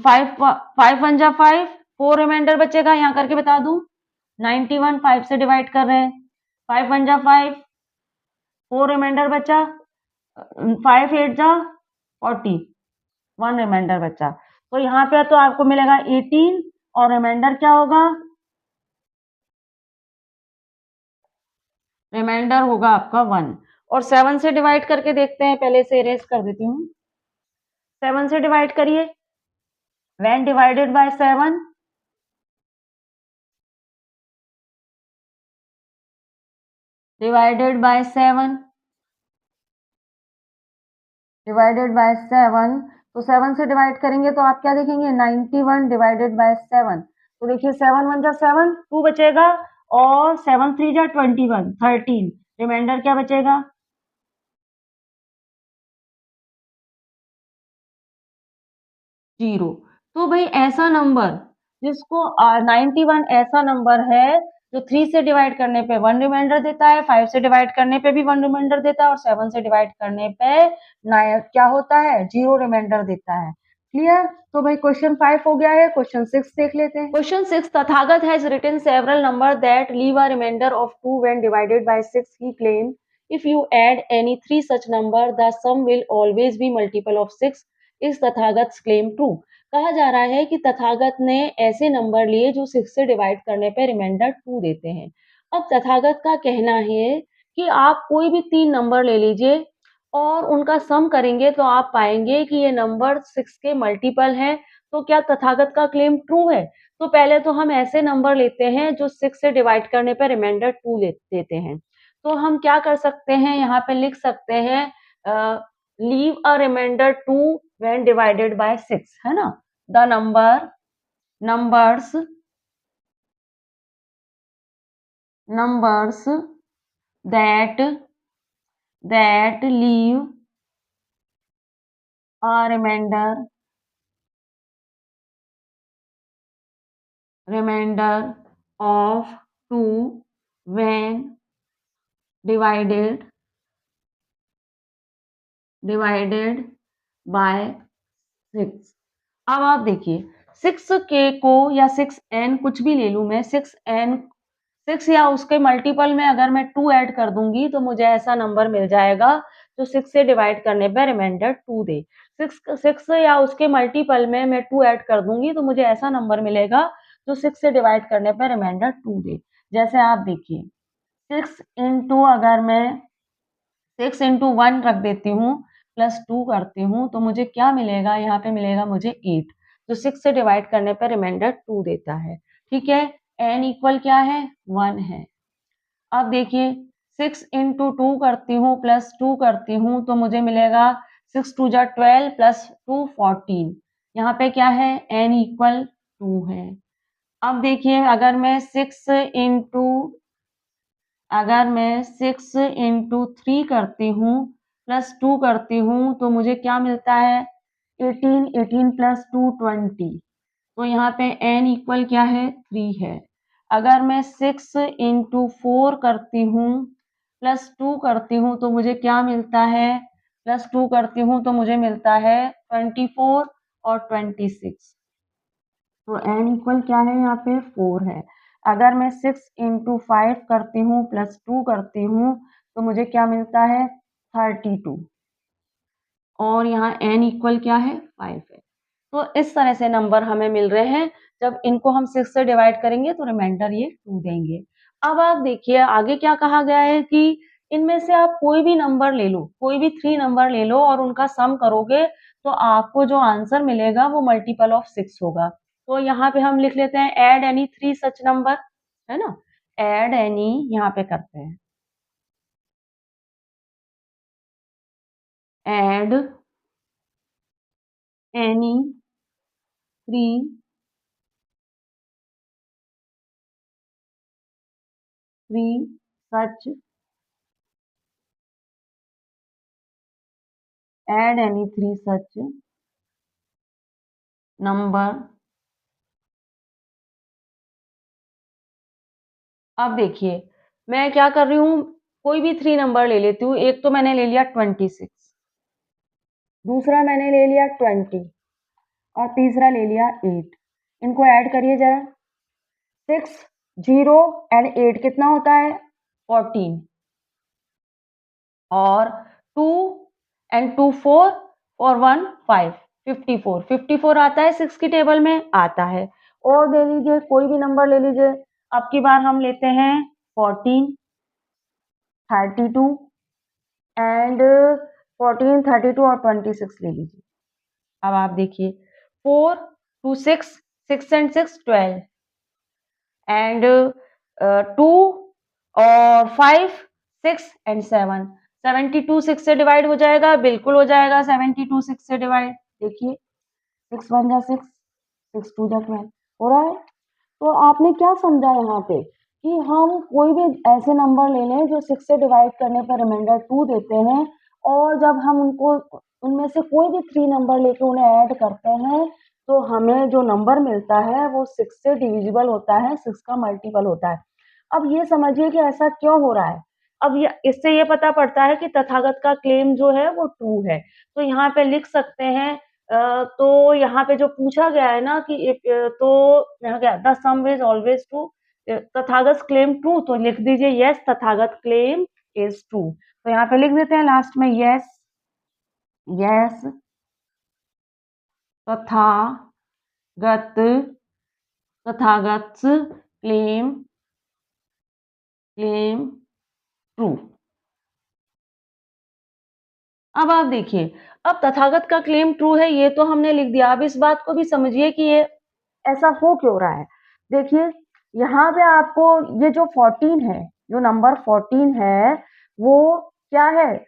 5 5 1 जा 5, 4 रिमाइंडर बचेगा, यहाँ करके बता दूं, 91 5 से डिवाइड कर रहे हैं, 5 1 जा 5, 4 रिमाइंडर बचा, 5 8 जा 40, 1 रिमाइंडर बचा। तो यहाँ पे तो आपको मिलेगा 18 और रिमाइंडर क्या होगा, रिमाइंडर होगा आपका 1। और 7 से डिवाइड करके देखते हैं, पहले से इरेज कर देती हूँ, 7 से डिवाइड करिए, when divided by 7, divided by 7, divided by 7, तो 7 से डिवाइड करेंगे तो आप क्या देखेंगे, 91 डिवाइडेड बाय 7, तो देखिए 7 1 जा 7, 2 बचेगा, और 7 3 जा 21, 13, रिमाइंडर क्या बचेगा, 0। तो भाई ऐसा नंबर जिसको 91 ऐसा नंबर है जो 3 से डिवाइड करने पे 1 रिमाइंडर देता है, 5 से डिवाइड करने पे भी 1 रिमाइंडर देता है, और 7 से डिवाइड करने पे क्या होता है, 0 रिमाइंडर देता है। क्लियर। तो भाई क्वेश्चन 5 हो गया है, क्वेश्चन 6 देख लेते हैं। Question 6, Tathagat has written several number that leave a remainder of 2 when divided by 6। He claim if you add any 3 such number the sum will always be multiple of 6। is Tathagat claim true। कहा जा रहा है कि तथागत ने ऐसे number लिए जो 6 से डिवाइड करने पर रिमाइंडर 2 देते हैं। अब तथागत का कहना है कि आप कोई भी 3 नंबर ले लीजिए और उनका सम करेंगे तो आप पाएंगे कि ये नंबर 6 के मल्टीपल हैं। तो क्या तथागत का क्लेम ट्रू है? तो पहले तो हम ऐसे नंबर लेते हैं जो 6 से डिवाइड करने पर रिमाइंडर 2 देते हैं। तो हम क्या कर सकते हैं, यहाँ पे लिख सकते हैं leave a remainder 2 when divided by 6, है ना। The numbers that leave a remainder of 2 when divided by 6। अब आप देखिए 6 के को या 6n कुछ भी ले लूं मैं, 6n 6 या उसके मल्टीपल में अगर मैं 2 ऐड कर दूंगी तो मुझे ऐसा नंबर मिल जाएगा जो 6 से डिवाइड करने पर रिमाइंडर 2 दे। 6 या उसके मल्टीपल में मैं 2 ऐड कर दूंगी तो मुझे ऐसा नंबर मिलेगा जो 6 से डिवाइड करने पर रिमाइंडर 2 दे। जैसे आप देखिए 6 इंटू, अगर मैं 6 इंटू 1 रख देती हूँ प्लस 2 करती हूँ तो मुझे क्या मिलेगा, यहाँ पे मिलेगा मुझे 8, जो 6 से डिवाइड करने पर रिमाइंडर 2 देता है। ठीक है, n इक्वल क्या है, 1 है। अब देखिए 6 इंटू 2 करती हूँ प्लस 2 करती हूँ तो मुझे मिलेगा 6 2 जा 12 प्लस 2 14। यहाँ पे क्या है, n इक्वल 2 है। अब देखिए अगर मैं 6 इंटू 3 करती हूँ प्लस 2 करती हूँ तो मुझे क्या मिलता है, 18, 18 प्लस 2 20। तो यहाँ पे n इक्वल क्या है, 3 है। अगर मैं 6 इंटू 4 करती हूँ प्लस 2 करती हूँ तो मुझे क्या मिलता है, प्लस 2 करती हूँ तो मुझे मिलता है 24 और 26। तो n इक्वल क्या है, यहाँ पे 4 है। अगर मैं 6 इंटू 5 करती हूँ प्लस 2 करती हूँ तो मुझे क्या मिलता है, 32, और यहाँ n इक्वल क्या है, 5 है। तो इस तरह से नंबर हमें मिल रहे हैं। जब इनको हम 6 से डिवाइड करेंगे तो रिमाइंडर ये 2 देंगे। अब आप देखिए आगे क्या कहा गया है कि इनमें से आप कोई भी नंबर ले लो, कोई भी 3 नंबर ले लो और उनका सम करोगे तो आपको जो आंसर मिलेगा वो मल्टीपल ऑफ 6 होगा। तो यहाँ पे हम लिख लेते हैं एड एनी 3 सच नंबर, है ना। एड एनी यहाँ पे करते हैं, एड एनी 3 सच, add any 3 such number। अब देखिए मैं क्या कर रही हूँ, कोई भी 3 नंबर ले लेती हूँ। एक तो मैंने ले लिया 26, दूसरा मैंने ले लिया 20 और तीसरा ले लिया 8। इनको ऐड करिए जरा, 6 0 एंड 8 कितना होता है, 14, और 2 एंड 2 4 और 1 5, 54, 54 आता है 6 की टेबल में, आता है। और दे लीजिए कोई भी नंबर ले लीजिए। अब की बार हम लेते हैं 14, 32 एंड 14, 32 और 26 ले लीजिए। अब आप देखिए 4 2 6, 6 एंड 6 12 एंड 2 और 5 6 एंड 7, 72 6 से डिवाइड हो जाएगा, बिल्कुल हो जाएगा 72 6 से डिवाइड। देखिए 6 1 जा 6, 6 2 जा 12 हो रहा है। तो आपने क्या समझा यहाँ पे कि हम कोई भी ऐसे नंबर ले लें जो 6 से डिवाइड करने पर रिमाइंडर 2 देते हैं, और जब हम उनको उनमें से कोई भी 3 नंबर लेके उन्हें ऐड करते हैं तो हमें जो नंबर मिलता है वो 6 से डिविजिबल होता है, 6 का मल्टीपल होता है। अब ये समझिए कि ऐसा क्यों हो रहा है। अब ये इससे ये पता पड़ता है कि तथागत का क्लेम जो है वो ट्रू है। तो यहाँ पे लिख सकते हैं, तो यहाँ पे जो पूछा गया है ना कि तो यहाँ क्या, the sum is always true, Tathagat claim true, तो लिख दीजिए yes Tathagat claim is true. तो यहाँ पे लिख देते हैं लास्ट में yes, yes Tathagat, Tathagat claim, claim true. अब आप देखिए, अब तथागत का क्लेम ट्रू है ये तो हमने लिख दिया। अब इस बात को भी समझिए कि ये ऐसा हो क्यों रहा है। देखिए यहाँ पे आपको ये जो 14 है, जो नंबर 14 है वो क्या है,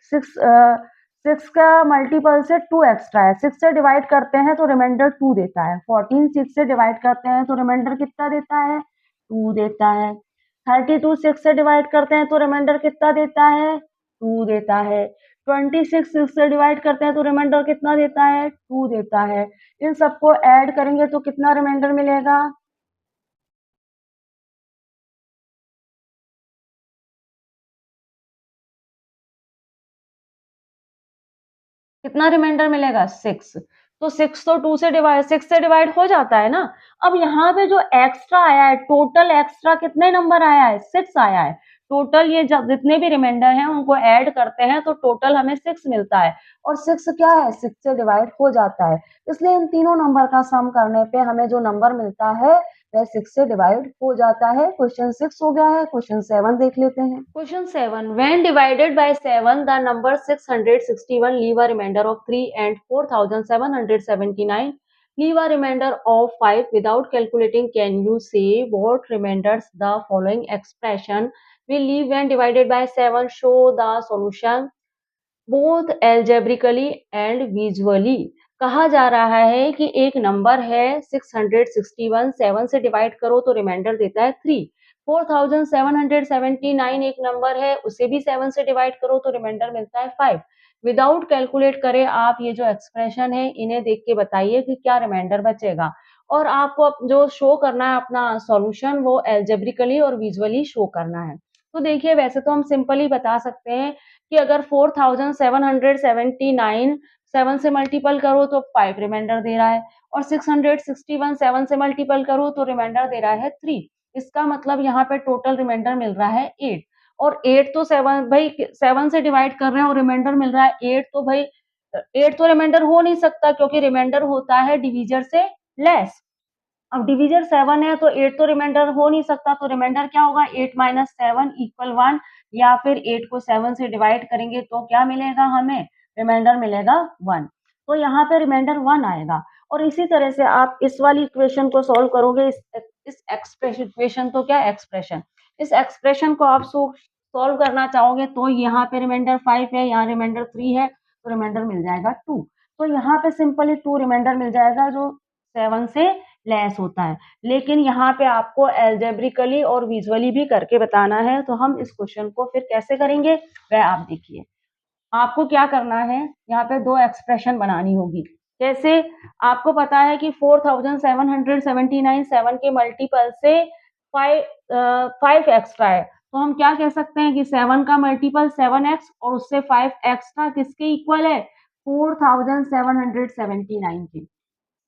6 का मल्टीपल से 2 एक्स्ट्रा है। 6 से डिवाइड करते हैं तो रिमाइंडर 2 देता है। 14 6 से डिवाइड करते हैं तो रिमाइंडर कितना देता है, 2 देता है। 32 6 से डिवाइड करते हैं तो रिमाइंडर कितना देता है, 2 देता है। 26 6 से डिवाइड करते हैं तो रिमाइंडर कितना देता है, 2 देता है। इन सबको ऐड करेंगे तो कितना रिमाइंडर मिलेगा, कितना रिमाइंडर मिलेगा, 6। तो 6 तो 2 से डिवाइड, 6 से डिवाइड हो जाता है ना। अब यहाँ पे जो एक्स्ट्रा आया है, टोटल एक्स्ट्रा कितने नंबर आया है, 6 आया है। टोटल ये जितने भी रिमाइंडर हैं उनको ऐड करते हैं तो टोटल हमें 6 मिलता है और 6 क्या है 6 से डिवाइड हो जाता है। इसलिए इन तीनों नंबर का सम करने पे हमें जो नंबर मिलता है वह 6 से डिवाइड हो जाता है। क्वेश्चन 6 हो गया है। क्वेश्चन 7 देख लेते हैं। Question 7 when divided by 7 the number 661 leave a remainder of 3 and 4779 leave a remainder of 5 without calculating. Can you say what remainders the following expression will leave when divided by 7? Show the solution both algebraically and visually. कहा जा रहा है कि एक number है 661, 7 से divide करो तो रिमाइंडर देता है 3। 4779 एक नंबर है, उसे भी 7 से डिवाइड करो तो रिमाइंडर मिलता है 5। विदाउट कैलकुलेट करें आप ये जो एक्सप्रेशन है इन्हें देख के बताइए कि क्या रिमाइंडर बचेगा और आपको जो शो करना है अपना सॉल्यूशन वो एल्जेब्रिकली और विजुअली शो करना है। तो देखिए वैसे तो हम सिंपली बता सकते हैं कि अगर 4779 7 से मल्टीपल करो तो 5 रिमाइंडर दे रहा है और 661 7 से मल्टीपल करो तो रिमाइंडर दे रहा है 3। इसका मतलब यहाँ पे टोटल रिमाइंडर मिल रहा है 8 और 8 तो 7 भाई 7 से डिवाइड कर रहे हैं और रिमाइंडर मिल रहा है 8 तो भाई 8 तो रिमाइंडर हो नहीं सकता क्योंकि रिमाइंडर होता है डिवीजर से लेस। अब डिवीजर 7 है तो 8 तो रिमाइंडर हो नहीं सकता तो रिमाइंडर क्या होगा 8 माइनस 7 इक्वल 1 या फिर 8 को 7 से डिवाइड करेंगे तो क्या मिलेगा हमें रिमाइंडर मिलेगा 1। तो यहाँ पे रिमाइंडर 1 आएगा और इसी तरह से आप इस वाली इक्वेशन को सॉल्व करोगे इस एक्सप्रेशन इक्वेशन तो क्या एक्सप्रेशन इस एक्सप्रेशन को आप सॉल्व करना चाहोगे तो यहाँ पे रिमाइंडर 5 है यहाँ रिमाइंडर 3 है तो रिमाइंडर मिल जाएगा 2। तो यहाँ पे सिंपली 2 रिमाइंडर मिल जाएगा जो 7 से लेस होता है। लेकिन यहाँ पे आपको एल्जेब्रिकली और विजुअली भी करके बताना है तो हम इस क्वेश्चन को फिर कैसे करेंगे वह आप देखिए। आपको क्या करना है यहाँ पे दो एक्सप्रेशन बनानी होगी। जैसे आपको पता है कि 4779 7 के मल्टीपल से 5 एक्स्ट्रा है तो हम क्या कह सकते हैं कि 7 का मल्टीपल 7x और उससे 5 एक्स्ट्रा किसके इक्वल है 4779 के।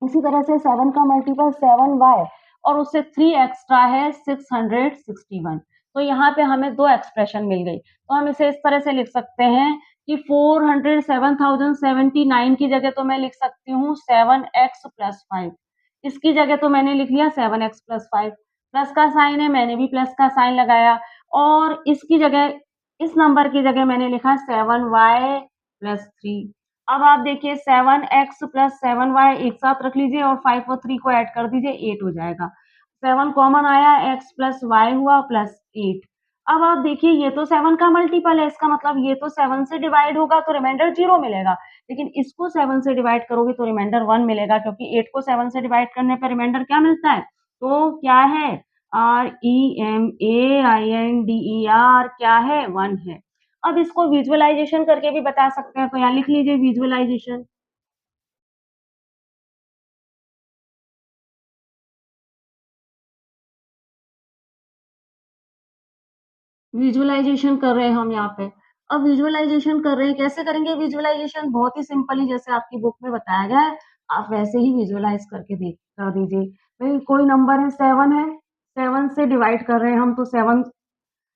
इसी तरह से 7 का मल्टीपल 7y और उससे 3 एक्स्ट्रा है 661। तो यहाँ पे हमें दो एक्सप्रेशन मिल गई तो हम इसे इस तरह से लिख सकते हैं कि 407,079 की जगह तो मैं लिख सकती हूँ 7x प्लस 5। इसकी जगह तो मैंने लिख लिया 7x प्लस 5 प्लस का साइन है मैंने भी प्लस का साइन लगाया और इसकी जगह इस नंबर की जगह मैंने लिखा 7y प्लस 3। अब आप देखिए 7x प्लस 7y एक साथ रख लीजिए और 5 और 3 को ऐड कर दीजिए 8 हो जाएगा। 7 कॉमन आया x प्लस y हुआ प्लस 8। अब आप देखिए ये तो 7 का मल्टीपल है इसका मतलब ये तो 7 से डिवाइड होगा तो रिमाइंडर 0 मिलेगा लेकिन इसको 7 से डिवाइड करोगे तो रिमाइंडर 1 मिलेगा क्योंकि 8 को 7 से डिवाइड करने पर रिमाइंडर क्या मिलता है तो क्या है REMAINDER क्या है 1 है। अब इसको विजुअलाइजेशन करके भी बता सकते हैं तो यहाँ लिख लीजिए विजुअलाइजेशन। विजुअलाइजेशन कर रहे हैं हम यहाँ पे। अब विजुअलाइजेशन कर रहे हैं कैसे करेंगे विजुअलाइजेशन बहुत ही सिंपली जैसे आपकी बुक में बताया गया है आप वैसे ही विजुअलाइज करके देख कर दीजिए। भाई कोई नंबर है 7 है 7 से डिवाइड कर रहे हैं हम तो 7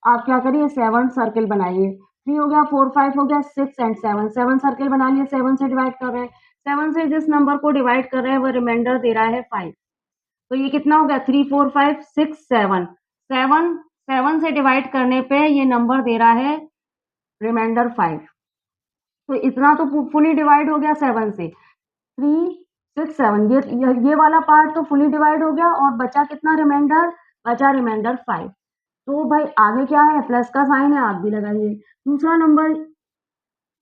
आप क्या करिए 7 सर्किल बनाइए 3 हो गया 4 5 हो गया 6 एंड 7 7 सर्किल बना लिए 7 से डिवाइड कर रहे हैं 7 से जिस नंबर को डिवाइड कर रहे हैं वो रिमाइंडर दे रहा है 5। तो ये कितना हो गया 3 4 5 6 7 7 7 से डिवाइड करने पे ये नंबर दे रहा है रिमाइंडर 5। तो इतना तो फुली डिवाइड हो गया 7 से 3 6 7 ये वाला पार्ट तो फुली डिवाइड हो गया और बचा कितना रिमाइंडर बचा रिमाइंडर 5। तो भाई आगे क्या है प्लस का साइन है आप भी लगाइए। दूसरा नंबर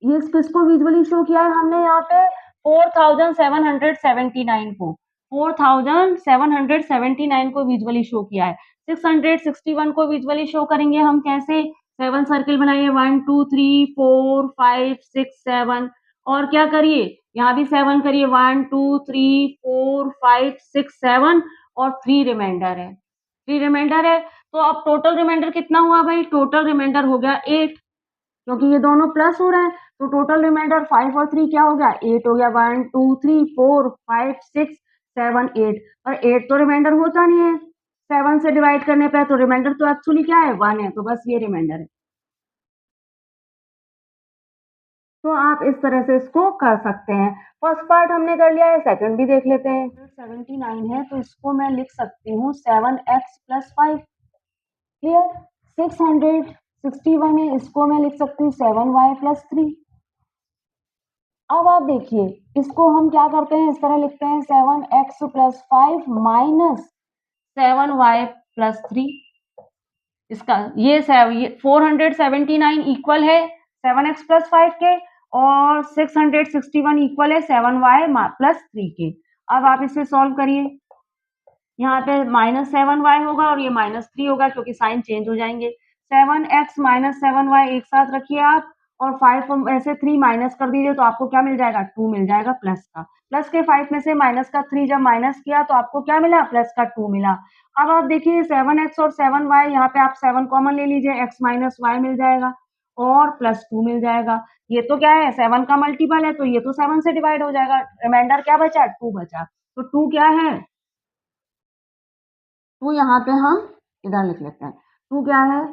ये किसको विजुअली शो किया है हमने यहाँ पे 4779 को 4779 को विजुअली शो किया है। 661 को विजुअली शो करेंगे हम कैसे 7 सर्किल बनाइए 1 2 3 4 5 6 7 और क्या करिए यहाँ भी 7 करिए 1 2 3 4 5 6 7 और 3 रिमाइंडर है 3 रिमाइंडर है। तो अब टोटल रिमाइंडर कितना हुआ भाई टोटल रिमाइंडर हो गया 8 क्योंकि ये दोनों प्लस हो रहे हैं तो टोटल रिमाइंडर 5 और 3 क्या हो गया 8 हो गया 1 2 3 4 5 6 7 8 और 8 तो रिमाइंडर होता नहीं है 7 से डिवाइड करने पे, तो रिमाइंडर तो एक्चुअली क्या है 1 है, तो बस ये रिमाइंडर है। तो आप इस तरह से इसको कर सकते हैं। फर्स्ट पार्ट हमने कर लिया है, सेकंड भी देख लेते हैं। 79 है तो इसको मैं लिख सकती हूँ 7x + 5। क्लियर? 661 है, इसको मैं लिख सकती हूँ 7y + 3। अब आप देखिए, इसको हम क्या करते हैं, इस तरह लिखते हैं 7x + 5 - 7y + 3। इसका ये 479 इक्वल है 7x + 5 के, और 661 इक्वल है 7y + 3 के। अब आप इसे सॉल्व करिए। यहाँ पे -7y होगा और ये -3 होगा, क्योंकि साइन चेंज हो जाएंगे। 7x - 7y एक साथ रखिए आप, और 5 में से 3 माइनस कर दीजिए, तो आपको क्या मिल जाएगा, 2 मिल जाएगा प्लस का। प्लस के 5 में से माइनस का 3 जब माइनस किया तो आपको क्या मिला, प्लस का 2 मिला। अब आप देखिए 7x और 7y, यहाँ पे आप 7 कॉमन ले लीजिए, x - y मिल जाएगा और +2 मिल जाएगा। ये तो क्या है, 7 का मल्टीपल है, तो ये तो 7 से डिवाइड हो जाएगा। रिमाइंडर क्या बचा, 2 बचा। तो 2 क्या है, 2 यहाँ पे हम इधर लिख लेते हैं। 2 क्या है,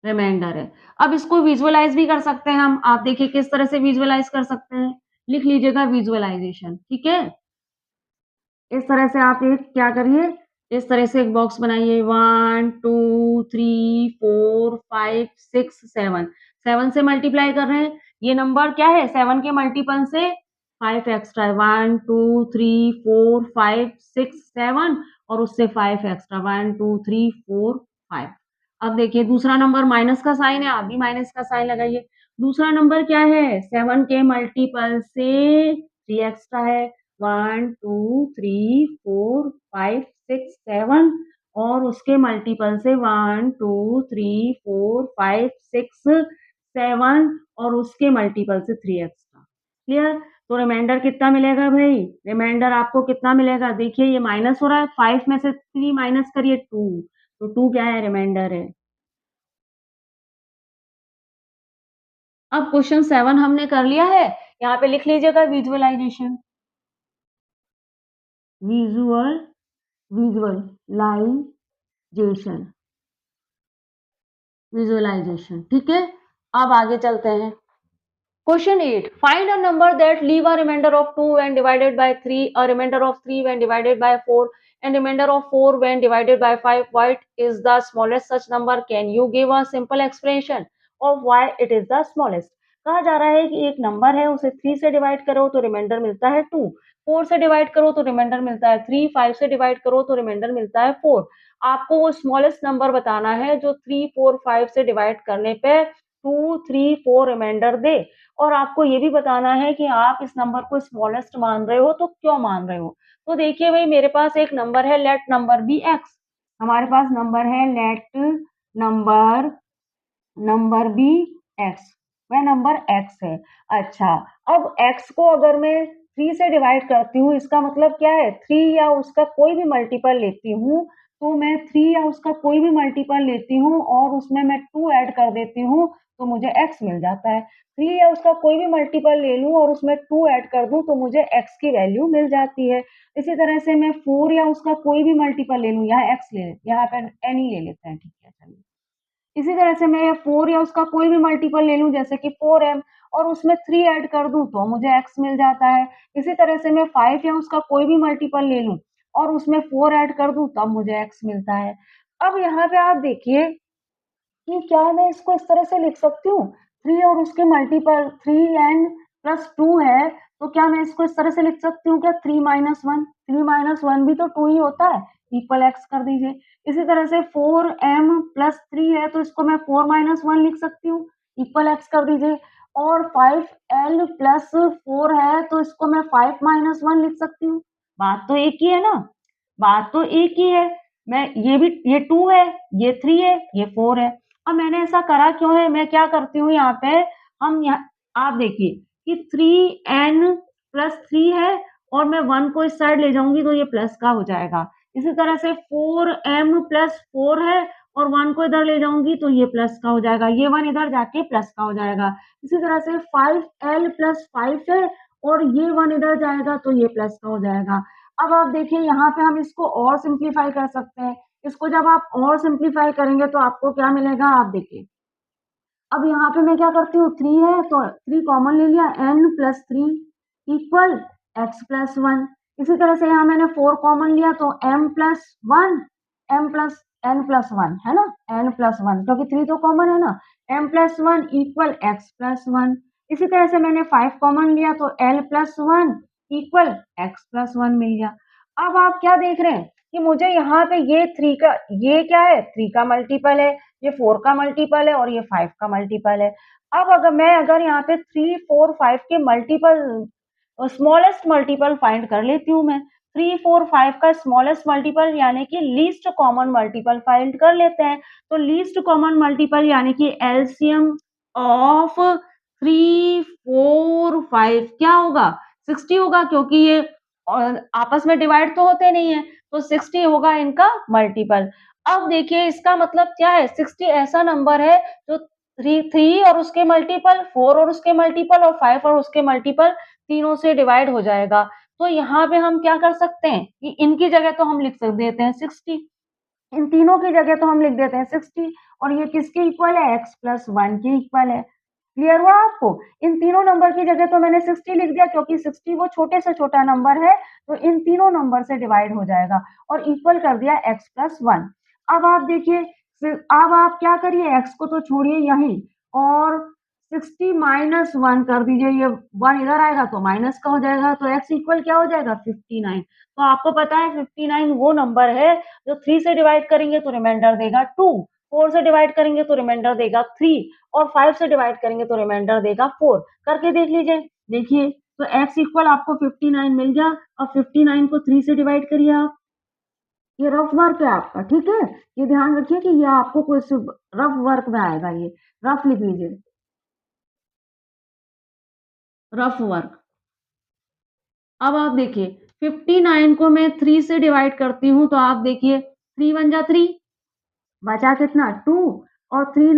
रिमाइंडर है। अब इसको विजुअलाइज भी कर सकते हैं हम। आप देखिए किस तरह से विजुअलाइज कर सकते हैं। लिख लीजिएगा विजुअलाइजेशन, ठीक है। इस तरह से आप एक क्या करिए, इस तरह से एक बॉक्स बनाइए। 1 2 3 4 5 6 7, 7 से मल्टीप्लाई कर रहे हैं। ये नंबर क्या है, 7 के मल्टीपल से 5 एक्स्ट्रा है। 1 2 3 4 5 6 7, और उससे 5 एक्स्ट्रा, 1 2 3 4 5। अब देखिए दूसरा नंबर माइनस का साइन है, आप भी माइनस का साइन लगाइए। दूसरा नंबर क्या है, 7 के मल्टीपल से 3 एक्स्ट्रा है। 1 2 3 4 5 6 7, और उसके मल्टीपल से 1 2 3 4 5 6 7, और उसके मल्टीपल से 3 एक्स्ट्रा। क्लियर? तो रिमाइंडर कितना मिलेगा भाई, रिमाइंडर आपको कितना मिलेगा, देखिए ये माइनस हो रहा है, 5 में से 3 माइनस करिए 2, तो 2 क्या है, रिमाइंडर है। अब क्वेश्चन 7 हमने कर लिया है। यहाँ पे लिख लीजिएगा विजुअलाइजेशन। विजुअल विजुअलाइजेशन, विजुअलाइजेशन, ठीक है। अब आगे चलते हैं। Question 8. Find a number that leave a remainder of 2 when divided by 3, a remainder of 3 when divided by 4, and remainder of 4 when divided by 5. What is the smallest such number? Can you give a simple explanation of why it is the smallest? कहा जा रहा है कि एक number है, उसे 3 से divide करो तो रिमाइंडर मिलता है 2, 4 से डिवाइड करो तो रिमाइंडर मिलता है 3, 5 से डिवाइड करो तो रिमाइंडर मिलता है 4। आपको वो स्मॉलेस्ट नंबर बताना है जो 3 4 5 से डिवाइड करने पे 2 3 4 रिमाइंडर दे, और आपको ये भी बताना है कि आप इस नंबर को स्मॉलेस्ट मान रहे हो तो क्यों मान रहे हो। तो देखिए भाई, मेरे पास एक नंबर है, लेट नंबर बी एक्स। हमारे पास नंबर है, let number number be x, वह नंबर एक्स है। अच्छा, अब एक्स को अगर मैं 3 से डिवाइड करती हूँ, इसका मतलब क्या है, 3 या उसका कोई भी मल्टीपल लेती हूँ, तो मैं 3 या उसका कोई भी मल्टीपल लेती हूँ और उसमें मैं 2 ऐड कर देती हूँ, तो मुझे एक्स मिल जाता है। 3 या उसका कोई भी मल्टीपल ले लूँ और उसमें 2 ऐड कर दूँ, तो मुझे एक्स की वैल्यू मिल जाती है। इसी तरह से मैं 4 या उसका कोई भी मल्टीपल ले लूँ, यहाँ एक्स ले, यहाँ पे एनी ले लेते हैं, ठीक है चलिए। इसी तरह से मैं 4 या उसका कोई भी मल्टीपल ले लूँ, जैसे कि 4m, और उसमें 3 ऐड कर दूँ तो मुझे x मिल जाता है। इसी तरह से मैं 5 या उसका कोई भी मल्टीपल ले लूँ और उसमें 4 ऐड कर दूँ तब मुझे x मिलता है। अब यहाँ पे आप देखिए कि क्या मैं इसको इस तरह से लिख सकती हूँ, 3 और उसके मल्टीपल 3n प्लस 2 है, तो क्या मैं इसको इस तरह से लिख सकती हूँ क्या, 3 माइनस 1, 3 माइनस 1 भी तो 2 ही होता है, इक्वल x कर दीजिए। इसी तरह से 4m प्लस 3 है, तो इसको मैं 4 माइनस 1 लिख सकती हूँ, इक्वल x कर दीजिए। और 5l प्लस 4 है, तो इसको मैं 5 माइनस 1 लिख सकती हूँ। बात तो एक ही है ना, बात तो एक ही है। मैं ये भी, ये 2 है, ये 3 है, ये 4 है। अब मैंने ऐसा करा क्यों है, मैं क्या करती हूँ यहाँ पे, हम यहाँ आप देखिए कि 3n प्लस 3 है, और मैं 1 को इस साइड ले जाऊंगी तो ये प्लस का हो जाएगा। इसी तरह से 4m प्लस 4 है, और 1 को इधर ले जाऊंगी तो ये प्लस का हो जाएगा, ये 1 इधर जाके प्लस का हो जाएगा। इसी तरह से 5l प्लस 5 है, और ये 1 इधर जाएगा तो ये प्लस का हो जाएगा। अब आप देखिए यहाँ पे हम इसको और सिंप्लीफाई कर सकते हैं। इसको जब आप और सिंप्लीफाई करेंगे तो आपको क्या मिलेगा, आप देखिए। अब यहाँ पे मैं क्या करती हूँ, 3 है तो 3 कॉमन ले लिया, n+3 इक्वल x+1। इसी तरह से यहाँ मैंने 4 कॉमन लिया तो m+1 n+1 है ना, n+1 क्योंकि 3 तो कॉमन है ना, m+1 इक्वल x+1। इसी तरह से मैंने 5 कॉमन लिया तो l+1 इक्वल x+1 मिल गया। अब आप क्या देख रहे हैं कि मुझे यहाँ पे ये 3 का, ये क्या है, 3 का मल्टीपल है, ये 4 का मल्टीपल है और ये 5 का मल्टीपल है। अब अगर यहाँ पे 3, 4, 5 के मल्टीपल, स्मॉलेस्ट मल्टीपल फाइंड कर लेती हूँ मैं। 3, 4, 5 का स्मॉलेस्ट मल्टीपल यानी कि लीस्ट कॉमन मल्टीपल फाइंड कर लेते हैं। तो लीस्ट कॉमन मल्टीपल यानी कि एलसीएम ऑफ 3, 4, 5 क्या होगा, 60 होगा, क्योंकि ये आपस में डिवाइड तो होते नहीं है, तो 60 होगा इनका मल्टीपल। अब देखिए इसका मतलब क्या है, 60 ऐसा नंबर है जो 3 और उसके मल्टीपल, 4 और उसके मल्टीपल और 5 और उसके मल्टीपल तीनों से डिवाइड हो जाएगा। तो यहाँ पे हम क्या कर सकते हैं कि इनकी जगह तो हम लिख देते हैं 60, इन तीनों की जगह तो हम लिख देते हैं 60, और ये किसके इक्वल है, x+1 के इक्वल है। क्लियर हुआ आपको? इन तीनों नंबर की जगह तो मैंने 60 लिख दिया क्योंकि 60 वो छोटे से छोटा नंबर है, तो इन तीनों नंबर से डिवाइड हो जाएगा और इक्वल कर दिया x+1। अब आप देखिए, अब आप क्या करिए, x को तो छोड़िए यहीं और 60 माइनस 1 कर दीजिए, ये 1 इधर आएगा तो माइनस का हो जाएगा, तो x इक्वल क्या हो जाएगा, 59। तो आपको पता है 59 वो नंबर है जो 3 से डिवाइड करेंगे तो रिमाइंडर देगा 2, 4 से डिवाइड करेंगे तो रिमाइंडर देगा 3 और 5 से डिवाइड करेंगे तो रिमाइंडर देगा 4। करके देख लीजिए। देखिए तो x इक्वल आपको 59 मिल गया। अब 59 को 3 से डिवाइड करिए आप। ये रफ वर्क है आपका, ठीक है? ये ध्यान रखिए कि ये आपको कोई रफ वर्क में आएगा, ये रफ लिख लीजिए, रफ वर्क। अब आप देखिए 59 को मैं 3 से डिवाइड करती हूँ तो आप देखिए 3 1 जा 3, बचा कितना 2 और 3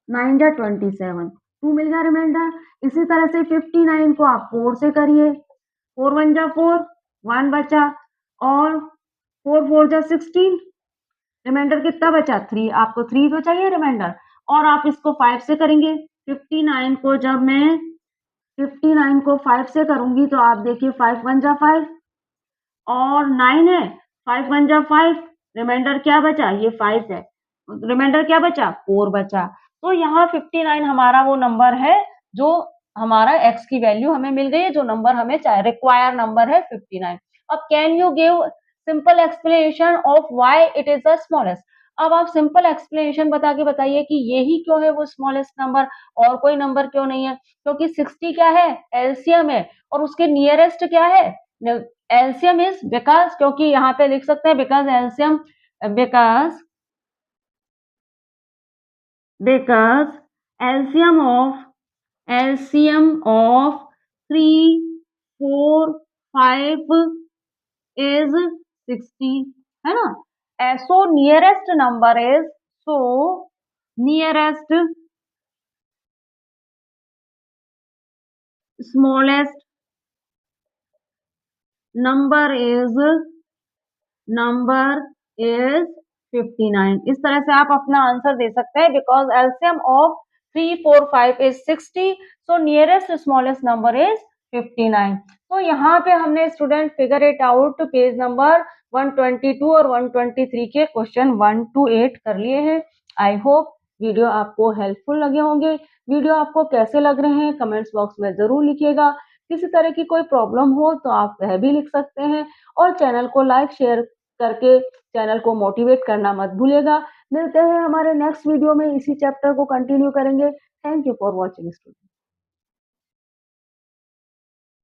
9 जा 27, 2 मिल गया रिमाइंडर। इसी तरह से 59 को आप 4 से करिए, 4 1 जा 4, 1 बचा और 4 4 जा 16, रिमाइंडर कितना बचा 3, आपको 3 तो चाहिए रिमाइंडर। और आप इसको 5 से करेंगे, 59 को जब मैं 59 को 5 से करूंगी तो आप देखिए 5 1 जा 5 और 9 है, 5 1 जा 5, रिमाइंडर क्या बचा, ये 5 है, रिमाइंडर क्या बचा, 4 बचा। तो यहाँ 59 हमारा वो नंबर है जो हमारा x की वैल्यू हमें मिल गई है, जो नंबर हमें चाहिए, रिक्वायर नंबर है 59। अब can you give simple explanation of why it is the smallest. अब आप सिंपल एक्सप्लेनेशन बता के बताइए कि यही क्यों है वो स्मॉलेस्ट नंबर, और कोई नंबर क्यों नहीं है, क्योंकि 60 क्या है, एलसीएम है, और उसके नियरेस्ट क्या है, एलसीएम इज, बिकॉज, क्योंकि यहाँ पे लिख सकते हैं because LCM, because because LCM of 3 4 5 is 60 है ना। So nearest number is, so nearest smallest number is number is 59। इस तरह से आप अपना आंसर दे सकते हैं, because LCM of 3 4 5 is 60, so nearest smallest number is 59। तो यहाँ पे हमने student figure it out page number 122 और 123 के क्वेश्चन 1 to 8 कर लिए हैं। आई होप वीडियो आपको हेल्पफुल लगे होंगे। वीडियो आपको कैसे लग रहे हैं कमेंट्स बॉक्स में जरूर लिखिएगा। किसी तरह की कोई प्रॉब्लम हो तो आप वह भी लिख सकते हैं, और चैनल को लाइक शेयर करके चैनल को मोटिवेट करना मत भूलिएगा। मिलते हैं हमारे नेक्स्ट वीडियो में, इसी चैप्टर को कंटिन्यू करेंगे। Thank you for watching student.